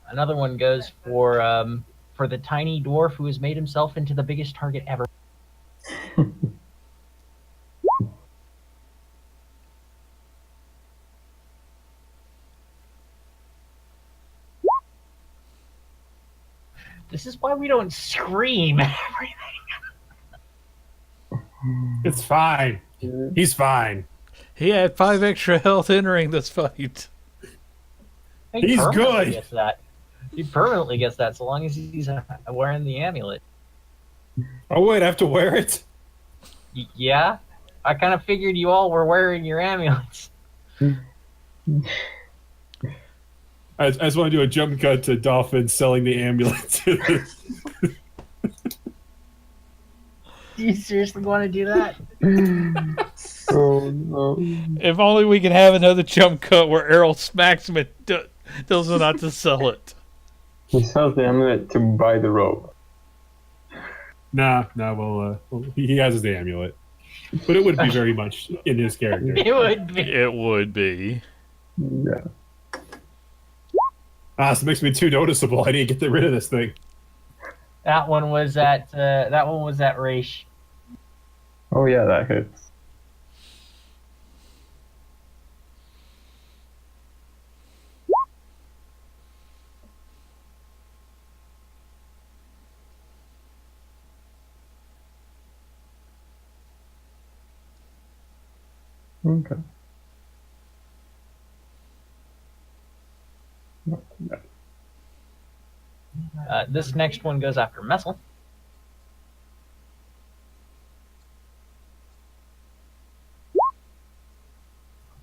Another one goes for the tiny dwarf who has made himself into the biggest target ever. This is why we don't scream at everything. It's fine. He's fine. He had 5 extra health entering this fight. He's good. Gets that. He permanently gets that so long as he's wearing the amulet. Oh, wait, I have to wear it? Yeah, I kind of figured you all were wearing your amulets. I just want to do a jump cut to Dolphin selling the amulet to the... Do you seriously want to do that? Oh no. If only we could have another jump cut where Errol smacks him and tells him not to sell it. He sells the amulet to buy the robe. Nah, well, he has the amulet. But it would be very much in his character. It would be. It would be. Yeah. This makes me too noticeable. I need to get rid of this thing. That one was at Raish. Oh yeah, that hits. Okay. Not too bad. This next one goes after Messel.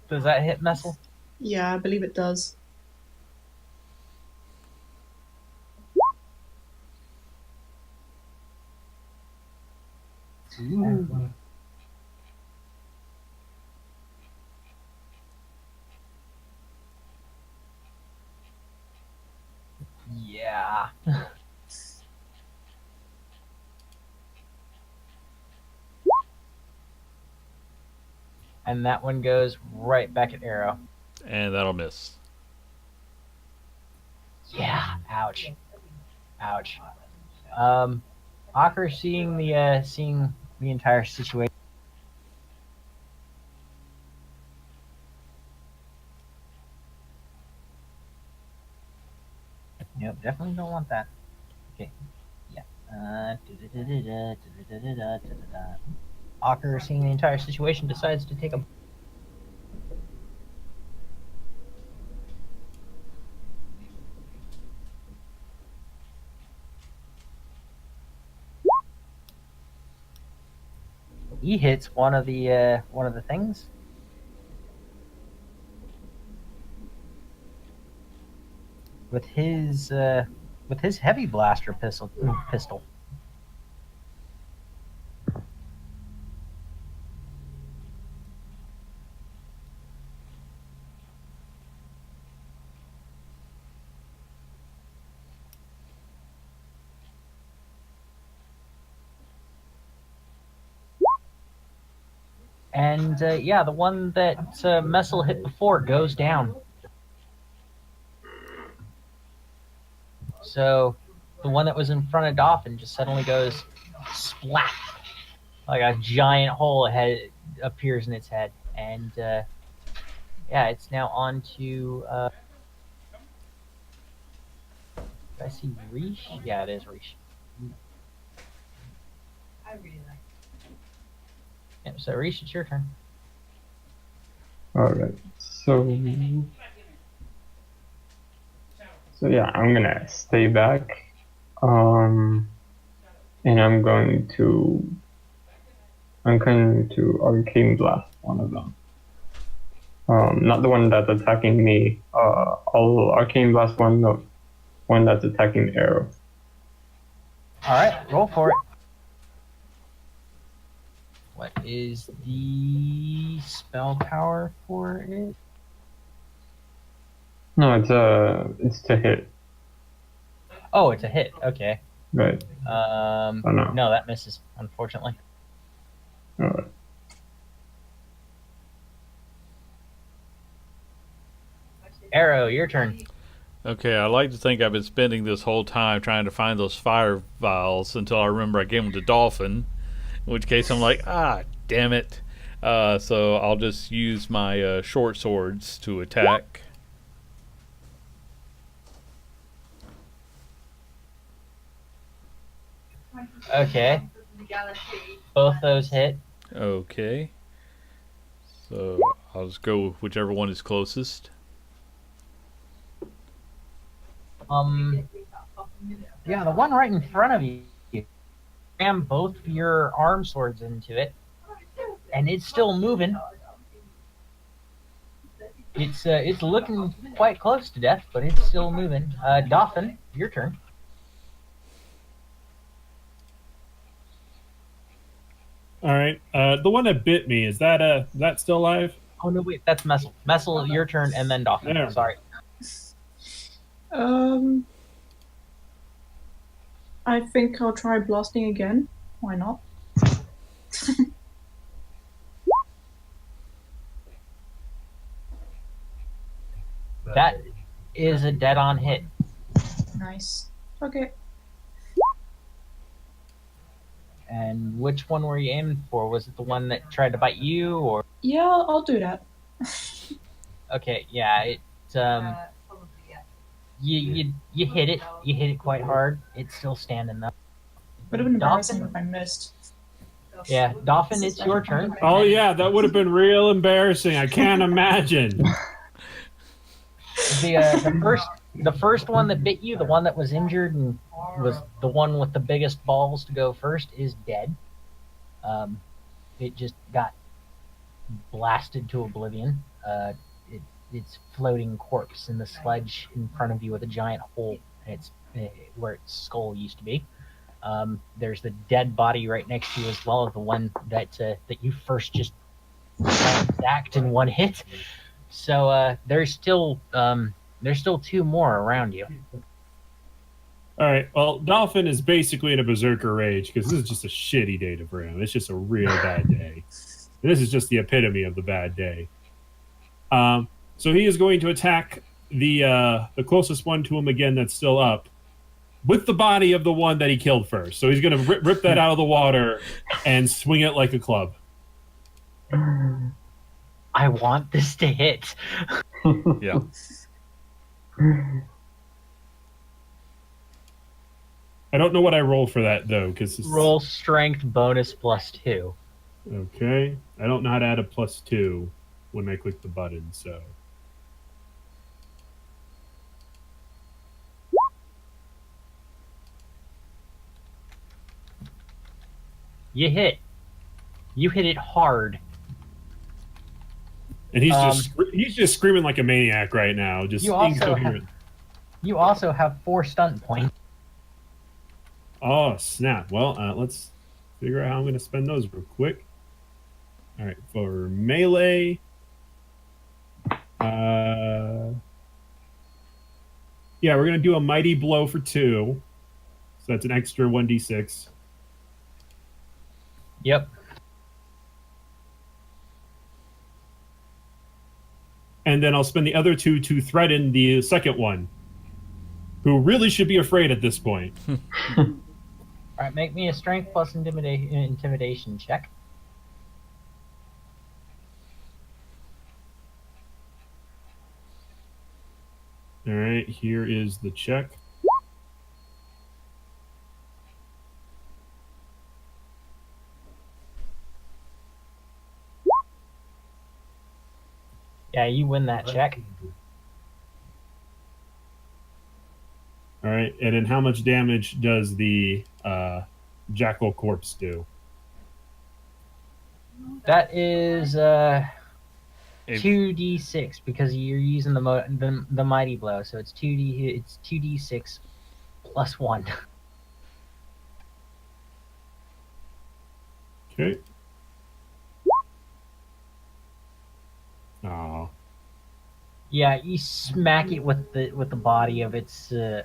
Does that hit Messel? Yeah, I believe it does. Yeah. And that one goes right back at Arrow. And that'll miss. Yeah. Ouch. Ouch. Ocker seeing the entire situation. Yep, definitely don't want that. Okay. Yeah. Ocker seeing the entire situation decides to take a he hits one of the things. With his heavy blaster pistol. And yeah, the one that Messel hit before goes down. So the one that was in front of Dolphin just suddenly goes splat, like a giant hole head appears in its head, and yeah, it's now on to. Did I see Reach? Yeah, it is Reach. I really like Yep, so Reach, it's your turn. Alright. So yeah, I'm gonna stay back. And I'm going to arcane blast one of them. Not the one that's attacking me. I'll arcane blast the one that's attacking the arrow. All right, roll for it. What is the spell power for it? No, it's to hit. Oh, it's a hit. Okay. Right. Oh, no. No, that misses, unfortunately. Alright. Arrow, your turn. Okay, I like to think I've been spending this whole time trying to find those fire vials until I remember I gave them to Dolphin. In which case I'm like, damn it. So I'll just use my short swords to attack. Okay. Both those hit. Okay. So I'll just go with whichever one is closest. Yeah, the one right in front of you. Ram both your arm swords into it, and it's still moving. It's looking quite close to death, but it's still moving. Dolphin, your turn. All right. The one that bit me, is that still alive? Oh no, wait, that's Messel. Messel, your turn, and then Dolphin. There. Sorry. I think I'll try blasting again. Why not? That is a dead-on hit. Nice. Okay. And which one were you aiming for? Was it the one that tried to bite you, or? Yeah, I'll do that. Okay, yeah, you hit it. You hit it quite hard. It's still standing though. Would have been embarrassing Dolphin? if I missed. Yeah, Dolphin, it's your turn. Oh yeah, that would have been real embarrassing. I can't imagine. The first one that bit you, the one that was injured and was the one with the biggest balls to go first, is dead. It just got blasted to oblivion. Its floating corpse in the sledge in front of you with a giant hole where its skull used to be. There's the dead body right next to you, as well as the one that you first just zacked in one hit. So there's still two more around you. All right. Well, Dolphin is basically in a berserker rage because this is just a shitty day for him. It's just a real bad day. And this is just the epitome of the bad day. So he is going to attack the closest one to him again that's still up with the body of the one that he killed first. So he's going to rip that out of the water and swing it like a club. I want this to hit. Yeah. I don't know what I roll for that though, because Roll strength bonus +2. Okay. I don't know how to add a +2 when I click the button, so. You hit. You hit it hard. And he's just screaming like a maniac right now, just incoherent. You also have 4 stunt points. Oh, snap. Well, let's figure out how I'm going to spend those real quick. All right, for melee. Yeah, we're going to do a mighty blow for 2. So that's an extra 1d6. Yep. And then I'll spend the other 2 to threaten the second one, who really should be afraid at this point. All right, make me a strength plus intimidation check. All right, here is the check. Yeah, you win that check. All All right, and then how much damage does the jackal corpse do? That is If- 2d6 because you're using the mighty blow, so it's 2d6 plus 1. Okay. Oh. Yeah, you smack it with the body of its you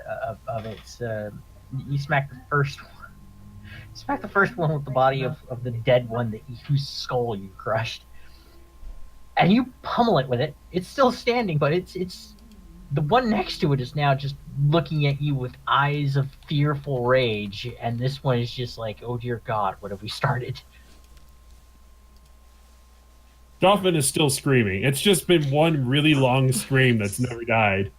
smack the first one. Smack the first one with the body of the dead one whose skull you crushed. And you pummel it with it. It's still standing, but it's the one next to it is now just looking at you with eyes of fearful rage, and this one is just like, oh dear God, what have we started? Dolphin is still screaming. It's just been one really long scream that's never died.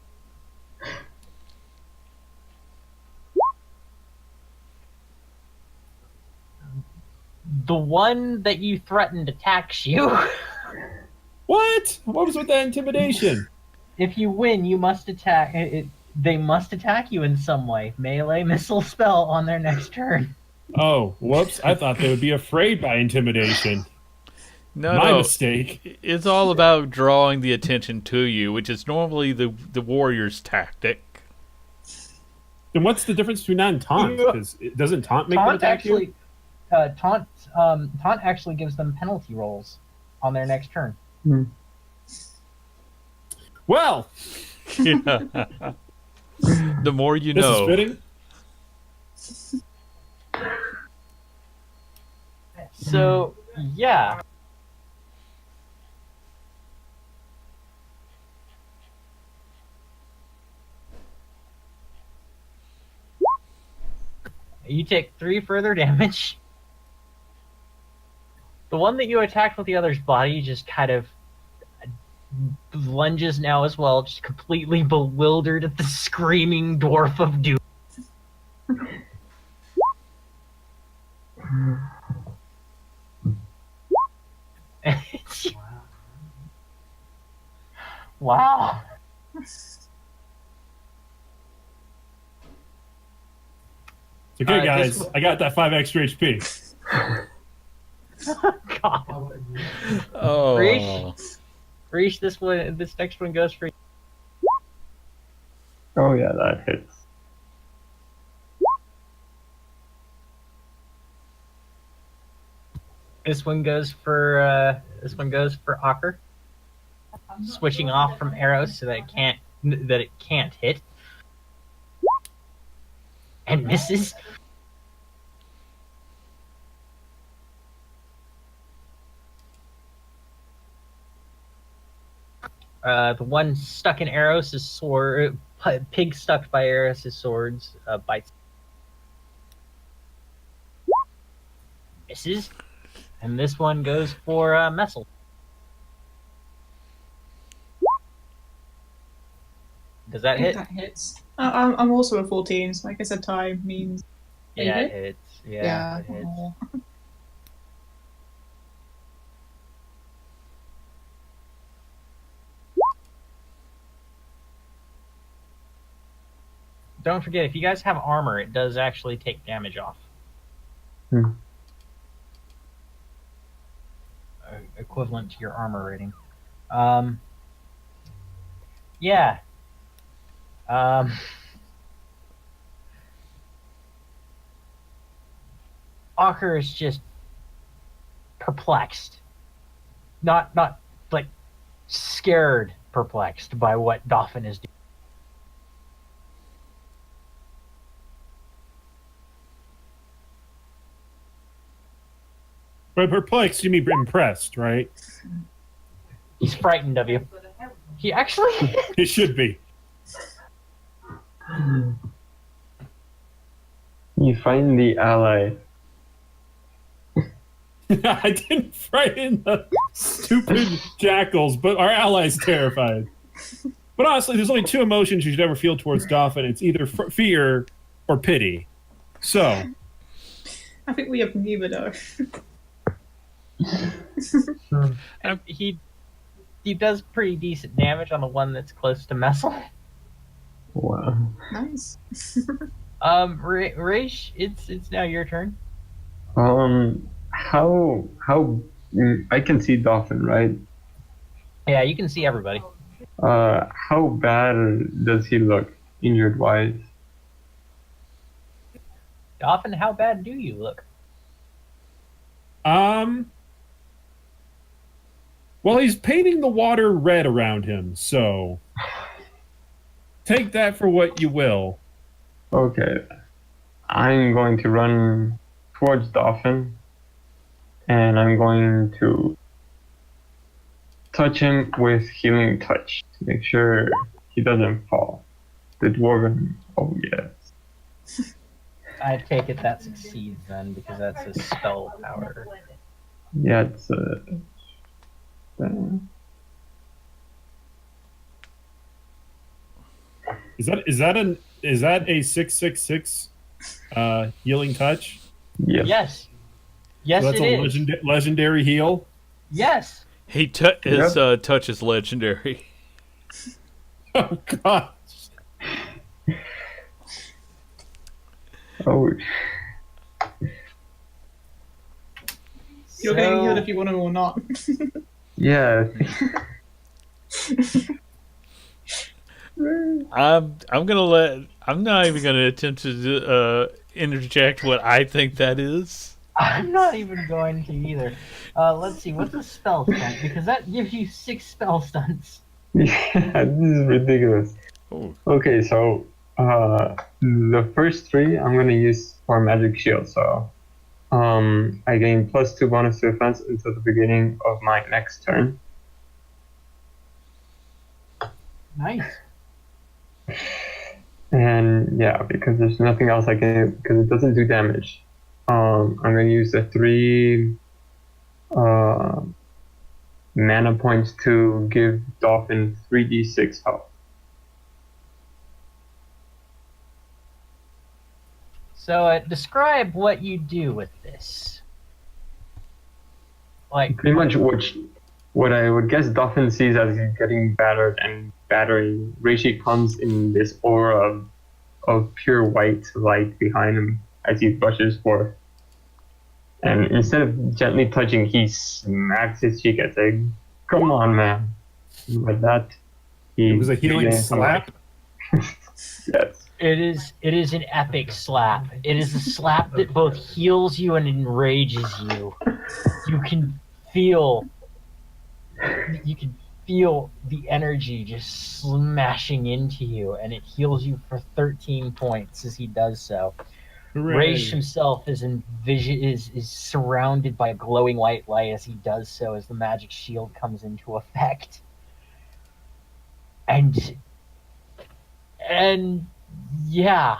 The one that you threatened attacks you. What? What was with that intimidation? If you win, you must attack. They must attack you in some way. Melee missile spell on their next turn. Oh, whoops. I thought they would be afraid by intimidation. No, My no. mistake. It's all about drawing the attention to you, which is normally the warrior's tactic. Then what's the difference between that and taunt? Because it doesn't taunt make them Taunt attack you? actually, taunt actually gives them penalty rolls on their next turn. Well, The more you this know. is fitting. So yeah. You take 3 further damage. The one that you attacked with the other's body just kind of lunges now as well, just completely bewildered at the screaming dwarf of doom. Wow. It's okay, This- guys. I got that 5 extra HP. God. Oh. Reach, this next one goes for you. Oh yeah, that hits. This one goes for Ocker. Switching off from arrows so that it can't hit. And misses. The one stuck in Eros' sword, pig stuck by Eros' swords, bites. Misses. And this one goes for Messel. Does that I think hit? that hits. I'm also a 14, so I guess a tie means. Yeah, hit? it hits. Yeah, Yeah. it hits. Oh. Don't forget, if you guys have armor, it does actually take damage off. Equivalent to your armor rating. Yeah. Ocker is just perplexed. Not like scared perplexed by what Dolphin is doing. By perplexed, you mean impressed, right? He's frightened of you. He actually It should be. You find the ally. I didn't frighten the stupid jackals, but our ally's terrified. But honestly, there's only 2 emotions you should ever feel towards Dolphin. It's either fear or pity. So, I think we have neither though. he does pretty decent damage on the one that's close to Messel. Wow. Nice. Raish, it's now your turn. How I can see Dolphin, right? Yeah, you can see everybody. How bad does he look, injured wise? Dolphin, how bad do you look? Well, he's painting the water red around him, so take that for what you will. Okay, I'm going to run towards Dolphin, and I'm going to touch him with healing touch to make sure he doesn't fall. The dwarven, oh yes. I take it that succeeds then, because that's a spell power. Yeah, it's Is that a 666 healing touch? yes. Yes. Yes, So that's it a is. legendary heal. Yes. His touch is legendary. Oh god. Oh, You're getting healed if you want to or not. yeah. I'm not even gonna attempt to interject what I think that is. I'm not even going to either. Let's see, what's a spell stunt? Because that gives you 6 spell stunts. Yeah, this is ridiculous. Oh, Okay, so the first 3 I'm gonna use for magic shield. So I gain +2 bonus to defense until the beginning of my next turn. Nice. And yeah, because there's nothing else I can because it doesn't do damage. I'm gonna use the 3 mana points to give Dolphin 3d6 health. So describe what you do with this. Like, Pretty much what I would guess Dolphin sees as he's getting battered and battering. Reishi comes in this aura of pure white light behind him as he rushes forth. And instead of gently touching, he smacks his cheek and says, "Come on, man." And with that, he It was a healing begins to slap. yes. it is an epic slap. It is a slap that both heals you and enrages you. You can feel the energy just smashing into you, and it heals you for 13 points as he does so. Raish himself is surrounded by a glowing white light as he does so, as the magic shield comes into effect. And yeah,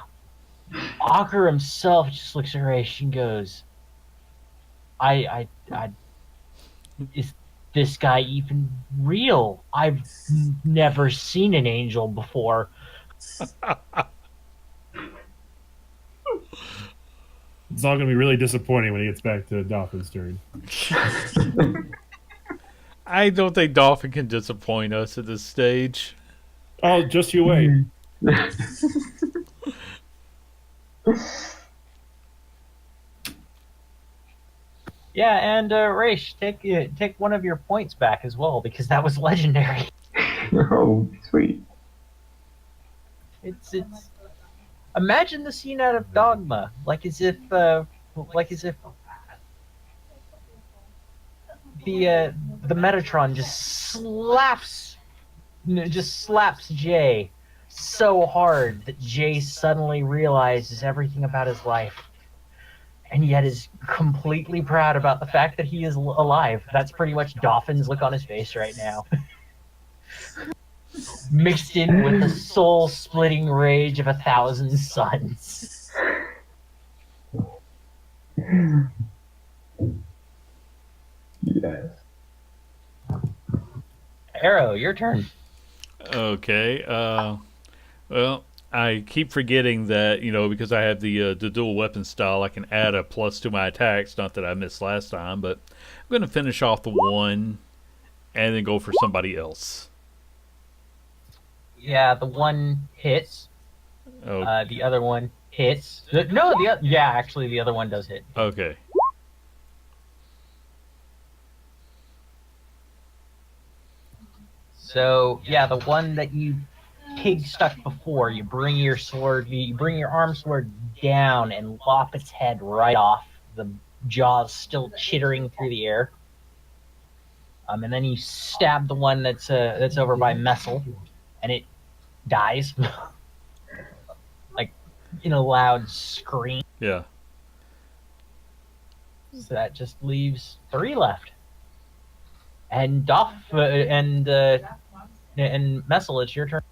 Ocker himself just looks at Raish and goes, I is this guy even real? I've never seen an angel before. It's all going to be really disappointing when he gets back to Dolphin's turn. I don't think Dolphin can disappoint us at this stage. Oh, just you wait. Yeah, and Raish, take one of your points back as well, because that was legendary. Oh, sweet. It's imagine the scene out of Dogma, like as if the Metatron just slaps Jay so hard that Jay suddenly realizes everything about his life, and yet is completely proud about the fact that he is alive. That's pretty much Dolphin's look on his face right now. Mixed in with the soul-splitting rage of 1,000 suns. Yes. Arrow, your turn. Okay. Well, I keep forgetting that, because I have the dual weapon style, I can add a plus to my attacks. Not that I missed last time, but I'm going to finish off the one and then go for somebody else. Yeah, the one hits. Oh, The other one hits. Actually, the other one does hit. okay. So yeah, the one that you pig stuck before, you bring your arm sword down and lop its head right off. The jaws still chittering through the air. And then you stab the one that's over by Messel, and it dies, like in a loud scream. Yeah. So that just leaves 3 left. And and Messel, it's your turn.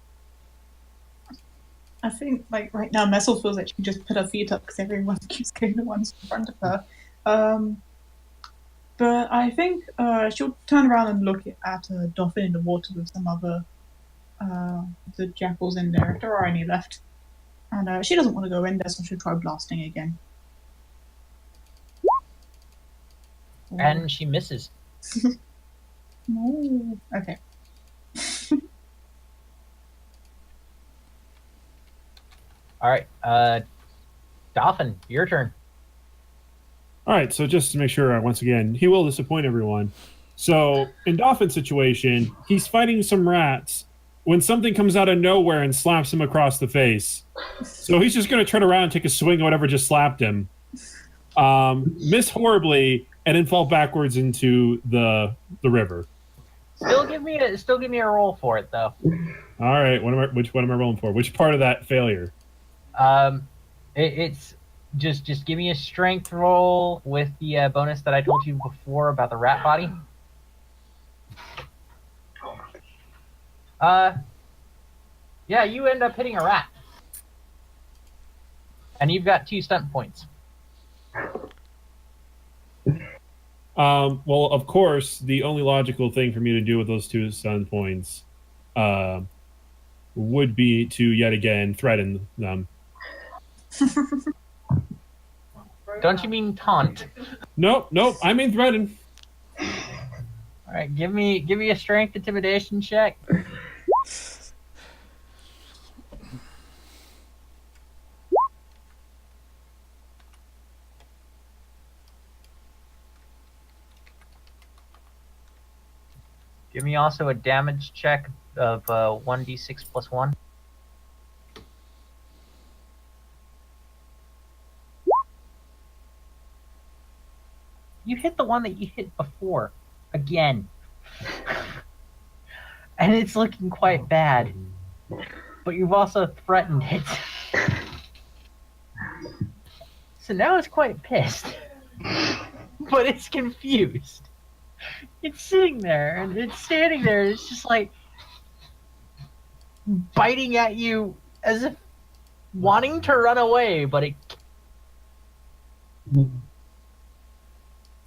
I think like right now Messel feels like she can just put her feet up because everyone keeps getting the ones in front of her. But I think she'll turn around and look at a dolphin in the water with some other the jackals in there, if there are any left. And she doesn't want to go in there, so she'll try blasting again. And she misses. No. Okay. All right, Dolphin, your turn. All right, so just to make sure, once again, he will disappoint everyone. So, in Dolphin's situation, he's fighting some rats when something comes out of nowhere and slaps him across the face. So he's just going to turn around and take a swing at whatever just slapped him, miss horribly, and then fall backwards into the river. Still give me a roll for it though. All right, which one am I rolling for? Which part of that failure? It's just give me a strength roll with the bonus that I told you before about the rat body. Yeah, you end up hitting a rat, and you've got 2 stunt points. Well, of course, the only logical thing for me to do with those 2 stun points would be to yet again threaten them. Don't you mean taunt? Nope, I mean threaten. All right, give me a strength intimidation check. Give me also a damage check of 1d6 plus 1. You hit the one that you hit before again. And it's looking quite bad. But you've also threatened it. So now it's quite pissed. But it's confused. It's sitting there and it's standing there and it's just like biting at you as if wanting to run away, but it.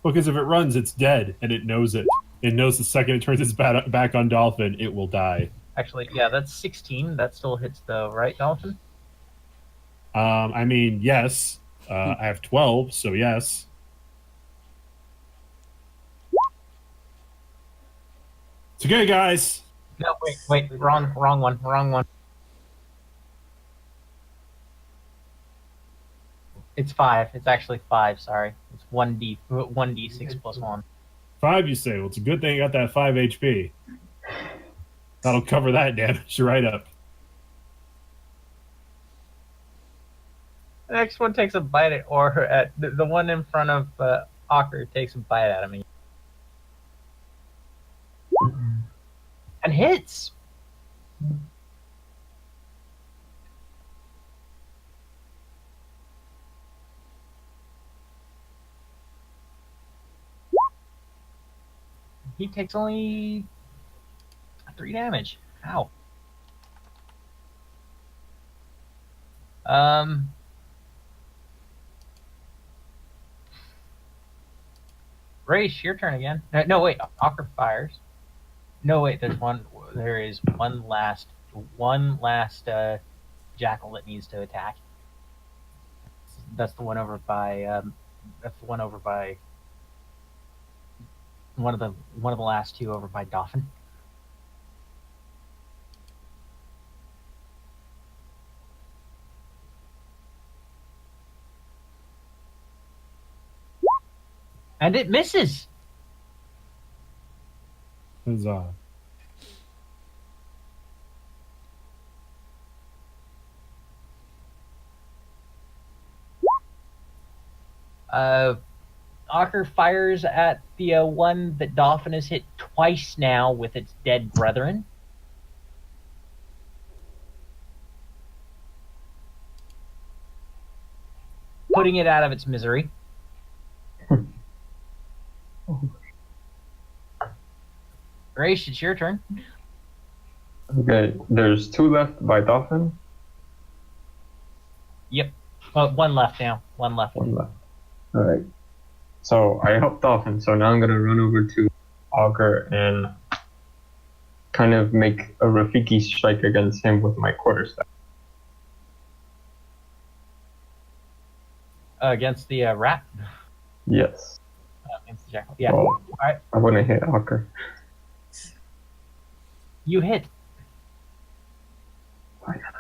Because if it runs, it's dead, and it knows it. It knows the second it turns its back on Dolphin, it will die. Actually, yeah, that's 16. That still hits the right, Dolphin? I mean, yes. I have 12, so yes. It's okay, guys. No, wait, wrong one. It's 5. It's actually 5, sorry. It's 1d6 plus 1. 5, you say? Well, it's a good thing I got that 5 HP. That'll cover that damage right up. The next one takes a bite at the one in front of Ocker takes a bite out of me. And hits! He takes only 3 damage. Ow. Race, your turn again. No, wait. Ocker fires. No, wait. There is one last jackal that needs to attack. That's the one over by. One of the last 2 over by Dolphin. And it misses. Huzzah. Ocker fires at the one that Dolphin has hit twice now with its dead brethren. Putting it out of its misery. Grace, it's your turn. Okay, there's 2 left by Dolphin. Yep. Oh, one left now. One left. 1 left. All right. So I helped Dolphin. So now I'm gonna run over to Augur and kind of make a Rafiki strike against him with my quarterstaff. Against the rat. Yes. Against the jackal. Yeah. Well, Alright. I want to hit Augur. You hit. Why not?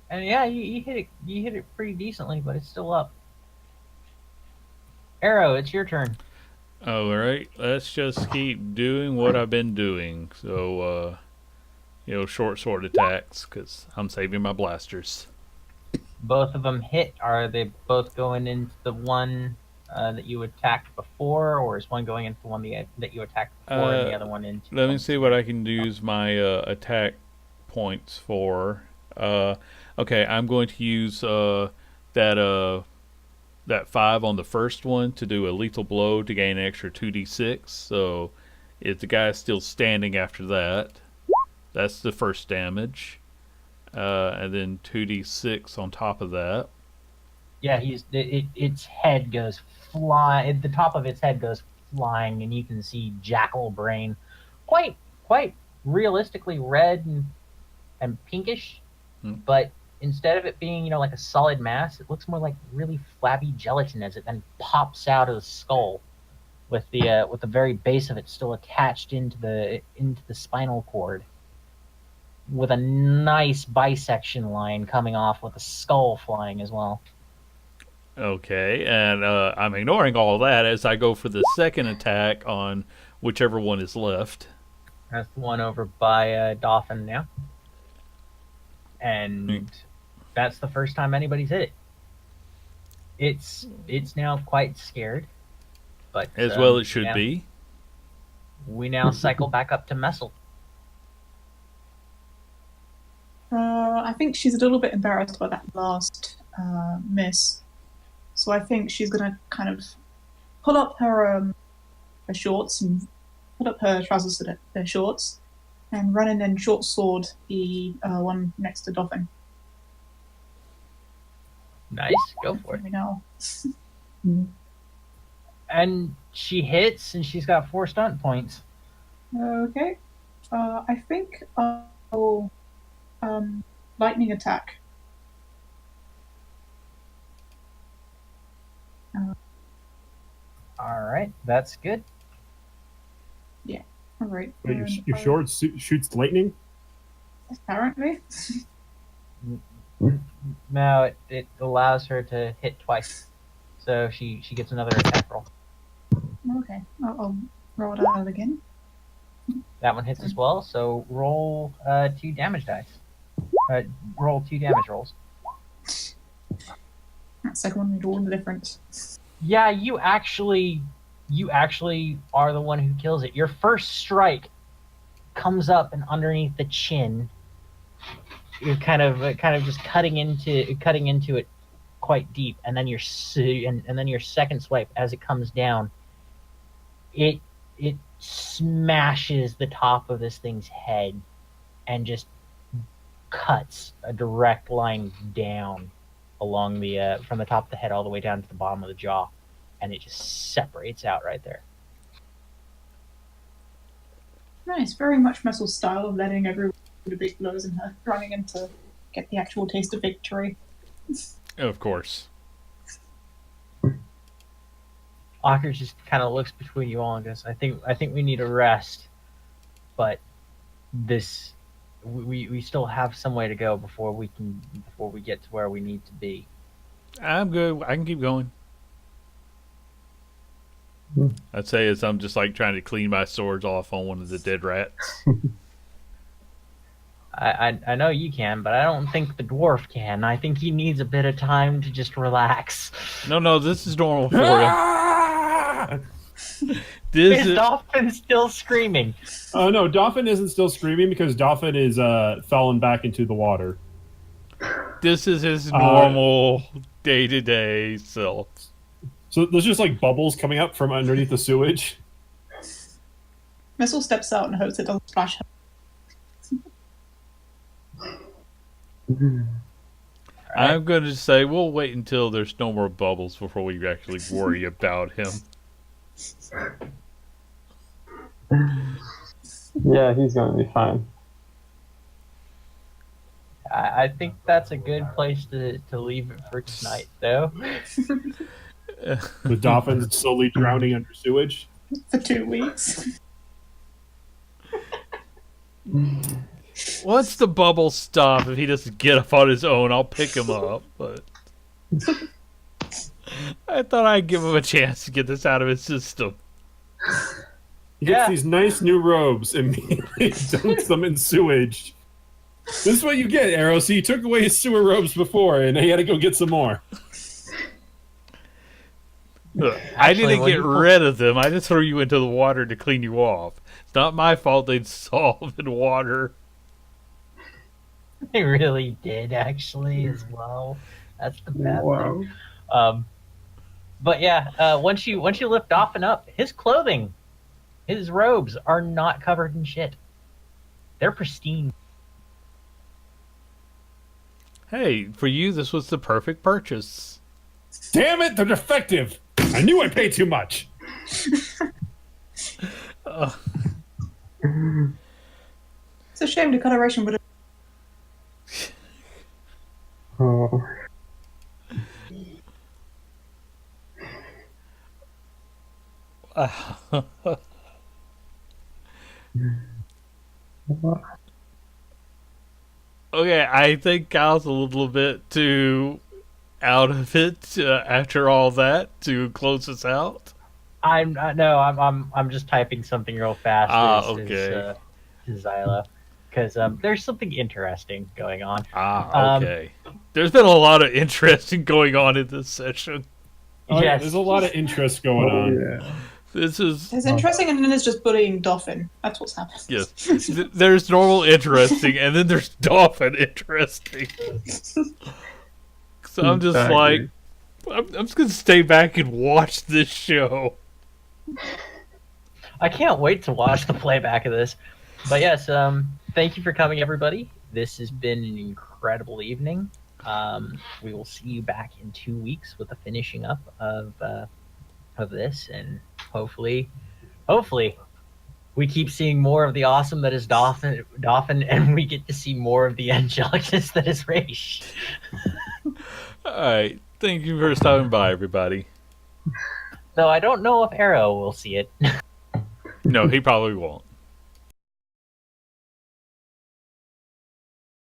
And yeah, you hit it. You hit it pretty decently, but it's still up. Arrow, it's your turn. All right, let's just keep doing what I've been doing. So, short sword attacks, because I'm saving my blasters. Both of them hit. Are they both going into the one that you attacked before, or is one going into the one that you attacked before, and the other one into? Let me see what I can use my attack points for. Okay, I'm going to use that 5 on the first one to do a lethal blow to gain an extra 2d6. So if the guy's still standing after that, that's the first damage. And then 2d6 on top of that. Yeah, its head goes flying. The top of its head goes flying, and you can see jackal brain, quite realistically red and pinkish. But instead of it being like a solid mass, it looks more like really flabby gelatin as it then pops out of the skull, with the very base of it still attached into the spinal cord, with a nice bisection line coming off with the skull flying as well. Okay, and I'm ignoring all that as I go for the second attack on whichever one is left. That's the one over by Dolphin now. And that's the first time anybody's hit it. It's now quite scared. But As well it should be. We now cycle back up to Messel. I think she's a little bit embarrassed by that last miss. So I think she's going to kind of pull up her shorts and put up her trousers to their shorts and run in and short sword the one next to Dolphin. Nice, go for it. Here we go. And she hits, and she's got 4 stunt points. Okay. I think I'll lightning attack. All right, that's good. All right. Wait, your sword shoots lightning? Apparently. No, it allows her to hit twice, so she gets another attack roll. Okay. I'll roll it out again. That one hits as well. So roll 2 damage dice. Roll 2 damage rolls. That second one made all the difference. Yeah, you actually are the one who kills it. Your first strike comes up and underneath the chin. You're kind of just cutting into it quite deep, and then your second swipe as it comes down, it smashes the top of this thing's head and just cuts a direct line down along the from the top of the head all the way down to the bottom of the jaw, and it just separates out right there. Nice. Very much Messel's style of letting everyone do the big blows and her running in to get the actual taste of victory. Of course. Ocker just kind of looks between you all and goes, I think we need a rest, but this we still have some way to go before we get to where we need to be. I'm good. I can keep going. Hmm. I'd say as I'm just like trying to clean my swords off on one of the dead rats. I know you can, but I don't think the dwarf can. I think he needs a bit of time to just relax. No, this is normal for him. Ah! This Is is Dolphin still screaming? Oh no, Dolphin isn't still screaming because Dolphin is fallen back into the water. his normal day-to-day self. So there's just like bubbles coming up from underneath the sewage. Missile steps out and hopes it doesn't splash her. I'm going to say we'll wait until there's no more bubbles before we actually worry about him. Yeah, he's going to be fine. I think that's a good place to leave it for tonight, though. The dolphin's slowly drowning under sewage. For 2 weeks. Once the bubbles stop, if he doesn't get up on his own, I'll pick him up. But I thought I'd give him a chance to get this out of his system. He gets Yeah. these nice new robes and immediately dumps them in sewage. This is what you get, Arrow. So you took away his sewer robes before, and he had to go get some more. Look, I Actually, didn't when get you pull- rid of them. I just threw you into the water to clean you off. It's not my fault they'd dissolve in water. They really did, actually, as well. That's the bad Wow. thing. But yeah, once you lift Dolphin up, his clothing, his robes are not covered in shit. They're pristine. Hey, for you, this was the perfect purchase. Damn it, they're defective. I knew I paid too much. It's a shame the coloration would have. Oh. Okay, I think Kyle's a little bit too out of it after all that to close us out. I'm just typing something real fast. Okay. To Zylo, because there's something interesting going on. Okay. There's been a lot of interesting going on in this session. Oh, yeah, Yes. there's a lot of interest going Oh, on. yeah. This is It's interesting, and then it's just bullying Dolphin. That's what's happened. yes. There's normal interesting, and then there's dolphin interesting. So I'm just Exactly. like, I'm just gonna stay back and watch this show. I can't wait to watch the playback of this. But yes, thank you for coming, everybody. This has been an incredible evening. We will see you back in 2 weeks with the finishing up of this, and hopefully, we keep seeing more of the awesome that is Dolphin, and we get to see more of the angelicness that is Raish. All right. Thank you for stopping by, everybody. Though I don't know if Arrow will see it. No, he probably won't.